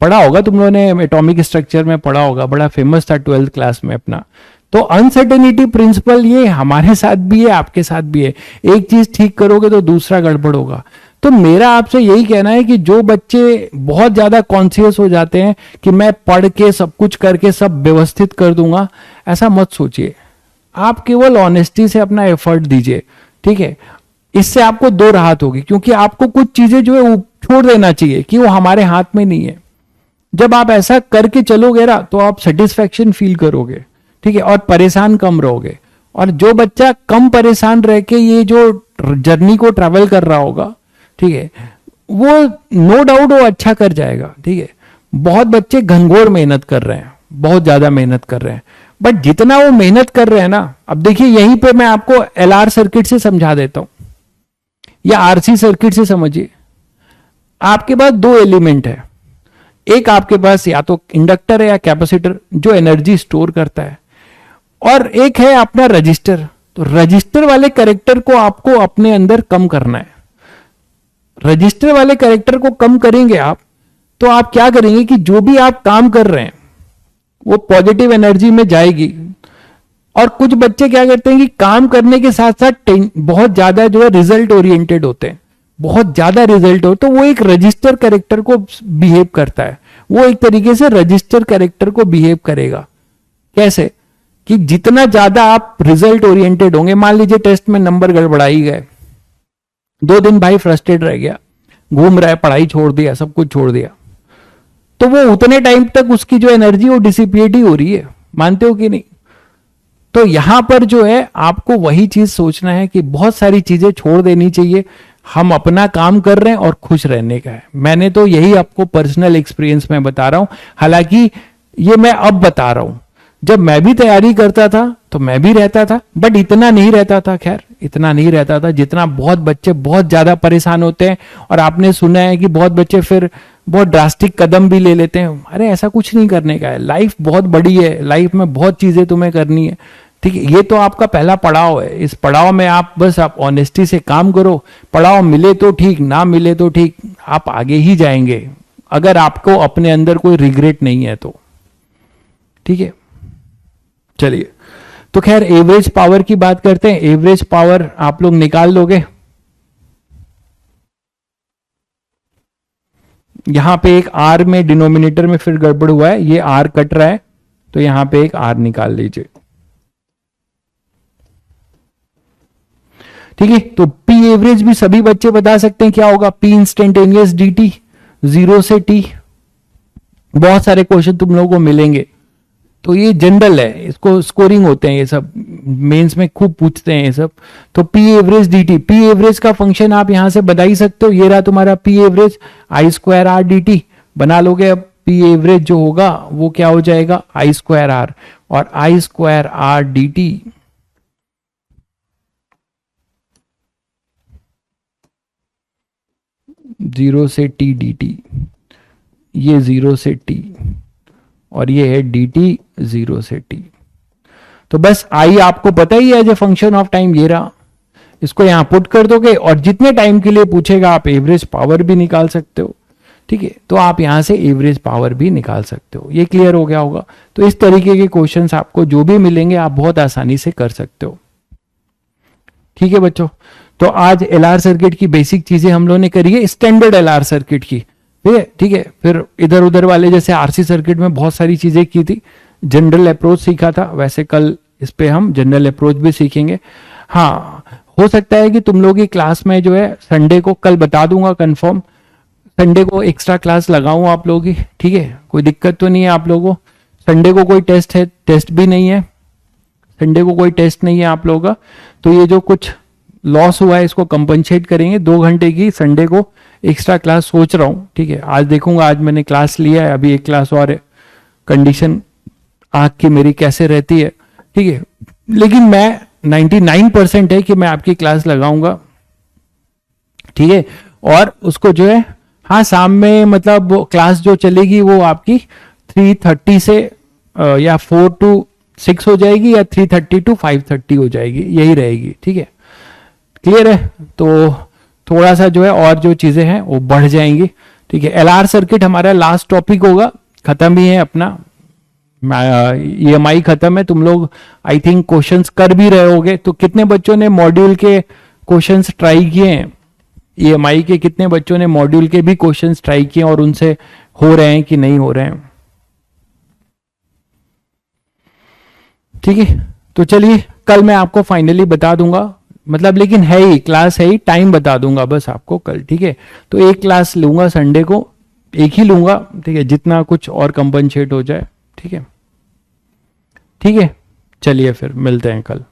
पढ़ा होगा तुम लोगों ने, एटॉमिक स्ट्रक्चर में पढ़ा होगा, बड़ा फेमस था 12th क्लास में अपना। तो अनसर्टेनिटी प्रिंसिपल ये हमारे साथ भी है, आपके साथ भी है, एक चीज ठीक करोगे तो दूसरा गड़बड़ होगा। तो मेरा आपसे यही कहना है कि जो बच्चे बहुत ज्यादा कॉन्शियस हो जाते हैं कि मैं पढ़ के सब कुछ करके सब व्यवस्थित कर दूंगा, ऐसा मत सोचिए। आप केवल ऑनेस्टी से अपना एफर्ट दीजिए, ठीक है। इससे आपको 2 राहत होगी, क्योंकि आपको कुछ चीजें जो है वो छोड़ देना चाहिए कि वो हमारे हाथ में नहीं है। जब आप ऐसा करके चलोगे ना तो आप सेटिस्फैक्शन फील करोगे, ठीक है, और परेशान कम रहोगे। और जो बच्चा कम परेशान रह के ये जो जर्नी को ट्रैवल कर रहा होगा, ठीक है, वो नो डाउट वो अच्छा कर जाएगा, ठीक है। बहुत बच्चे घनघोर मेहनत कर रहे हैं, बहुत ज्यादा मेहनत कर रहे हैं, बट जितना वो मेहनत कर रहे हैं ना, अब देखिए यहीं पे मैं आपको एलआर सर्किट से समझा देता हूं या आरसी सर्किट से समझिए। आपके पास दो एलिमेंट है, एक आपके पास या तो इंडक्टर है या कैपेसिटर जो एनर्जी स्टोर करता है, और एक है अपना रजिस्टर। तो रजिस्टर वाले कैरेक्टर को आपको अपने अंदर कम करना है। रजिस्टर वाले कैरेक्टर को कम करेंगे आप, तो आप क्या करेंगे कि जो भी आप काम कर रहे हैं वो पॉजिटिव एनर्जी में जाएगी। और कुछ बच्चे क्या करते हैं कि काम करने के साथ साथ बहुत ज्यादा जो है रिजल्ट ओरिएंटेड होते हैं, बहुत ज्यादा रिजल्ट हो, तो वो एक रजिस्टर कैरेक्टर को बिहेव करता है। वो एक तरीके से रजिस्टर कैरेक्टर को बिहेव करेगा। कैसे कि जितना ज्यादा आप रिजल्ट ओरिएंटेड होंगे, मान लीजिए टेस्ट में नंबर गड़बड़ाई गए, 2 दिन भाई फ्रस्ट्रेट रह गया, घूम रहा है, पढ़ाई छोड़ दिया, सब कुछ छोड़ दिया, तो वो उतने टाइम तक उसकी जो एनर्जी वो डिसिपिएट ही हो रही है। मानते हो कि नहीं? तो यहां पर जो है आपको वही चीज सोचना है कि बहुत सारी चीजें छोड़ देनी चाहिए। हम अपना काम कर रहे हैं और खुश रहने का है। मैंने तो यही आपको पर्सनल एक्सपीरियंस में बता रहा हूं। हालांकि ये मैं अब बता रहा हूं, जब मैं भी तैयारी करता था तो मैं भी रहता था, बट इतना नहीं रहता था। खैर इतना नहीं रहता था जितना बहुत बच्चे बहुत ज्यादा परेशान होते हैं। और आपने सुना है कि बहुत बच्चे फिर बहुत ड्रास्टिक कदम भी ले लेते हैं। अरे ऐसा कुछ नहीं करने का है। लाइफ बहुत बड़ी है, लाइफ में बहुत चीजें तुम्हें करनी है। ठीक है, ये तो आपका पहला पड़ाव है। इस पड़ाव में आप बस आप ऑनेस्टी से काम करो। पड़ाव मिले तो ठीक, ना मिले तो ठीक, आप आगे ही जाएंगे अगर आपको अपने अंदर कोई रिग्रेट नहीं है तो। ठीक है, चलिए तो खैर एवरेज पावर की बात करते हैं। एवरेज पावर आप लोग निकाल लोगे। यहां पे एक आर में डिनोमिनेटर में फिर गड़बड़ हुआ है, ये आर कट रहा है, तो यहां पे एक आर निकाल लीजिए। ठीक है, तो पी एवरेज भी सभी बच्चे बता सकते हैं क्या होगा। पी इंस्टेंटेनियस डी टी, 0 से टी। बहुत सारे क्वेश्चन तुम लोगों को मिलेंगे, तो ये जनरल है, इसको स्कोरिंग होते हैं, ये सब मेंस में खूब पूछते हैं ये सब। तो P average D T, P average का फंक्शन आप यहां से बता ही सकते हो। ये रहा तुम्हारा पी एवरेज, आई स्क्वायर आर डी टी बना लोगे। अब पी एवरेज जो होगा वो क्या हो जाएगा, आई स्क्वायर आर, और आई स्क्वायर आर डी टी 0 से टी डी टी, ये 0 से टी, और ये है डी टी 0 से टी। तो बस आई आपको पता ही है as a function of time, ये रहा। इसको यहां पुट कर दोगे और जितने टाइम के लिए पूछेगा आप एवरेज पावर भी निकाल सकते हो। ठीक है, तो आप यहां से एवरेज पावर भी निकाल सकते हो। ये क्लियर हो गया होगा। तो इस तरीके के क्वेश्चंस आपको जो भी मिलेंगे आप बहुत आसानी से कर सकते हो। ठीक है बच्चों, तो आज एलआर सर्किट की बेसिक चीजें हम लोगों ने करी है, स्टैंडर्ड एलआर सर्किट की। ठीक है, फिर इधर उधर वाले जैसे आरसी सर्किट में बहुत सारी चीजें की थी, जनरल अप्रोच सीखा था, वैसे कल इस पे हम जनरल अप्रोच भी सीखेंगे। हाँ, हो सकता है कि तुम लोग की क्लास में जो है संडे को, कल बता दूंगा कंफर्म, संडे को एक्स्ट्रा क्लास लगाऊं आप लोगों की। ठीक है, कोई दिक्कत तो नहीं है आप लोगों को। संडे को कोई टेस्ट है, टेस्ट भी नहीं है, संडे को कोई टेस्ट नहीं है आप लोगों का। तो ये जो कुछ लॉस हुआ है इसको कंपनसेट करेंगे। 2 घंटे की संडे को एक्स्ट्रा क्लास सोच रहा हूं। ठीक है, आज देखूंगा, आज मैंने क्लास लिया है, अभी एक क्लास और है। कंडीशन आंख की मेरी कैसे रहती है, ठीक है, लेकिन मैं 99% है कि मैं आपकी क्लास लगाऊंगा। ठीक है, और उसको जो है, हाँ शाम में मतलब वो क्लास जो चलेगी वो आपकी 3:30 से या 4 to 6 हो जाएगी, या 3:30 to 5:30 हो जाएगी, यही रहेगी। ठीक है, क्लियर है। तो थोड़ा सा जो है और जो चीजें हैं वो बढ़ जाएंगी। ठीक है, एलआर सर्किट हमारा लास्ट टॉपिक होगा, खत्म ही है अपना। ईएमआई खत्म है। तुम लोग आई थिंक क्वेश्चंस कर भी रहे होगे। तो कितने बच्चों ने मॉड्यूल के क्वेश्चंस ट्राई किए हैं? ईएमआई के कितने बच्चों ने मॉड्यूल के भी क्वेश्चंस ट्राई किए और उनसे हो रहे हैं कि नहीं हो रहे हैं? ठीक है, तो चलिए कल मैं आपको फाइनली बता दूंगा, मतलब लेकिन है ही, क्लास है ही, टाइम बता दूंगा बस आपको कल। ठीक है, तो एक क्लास लूंगा संडे को, एक ही लूंगा। ठीक है, जितना कुछ और कंपनसेट हो जाए। ठीक है, ठीक है, चलिए फिर मिलते हैं कल।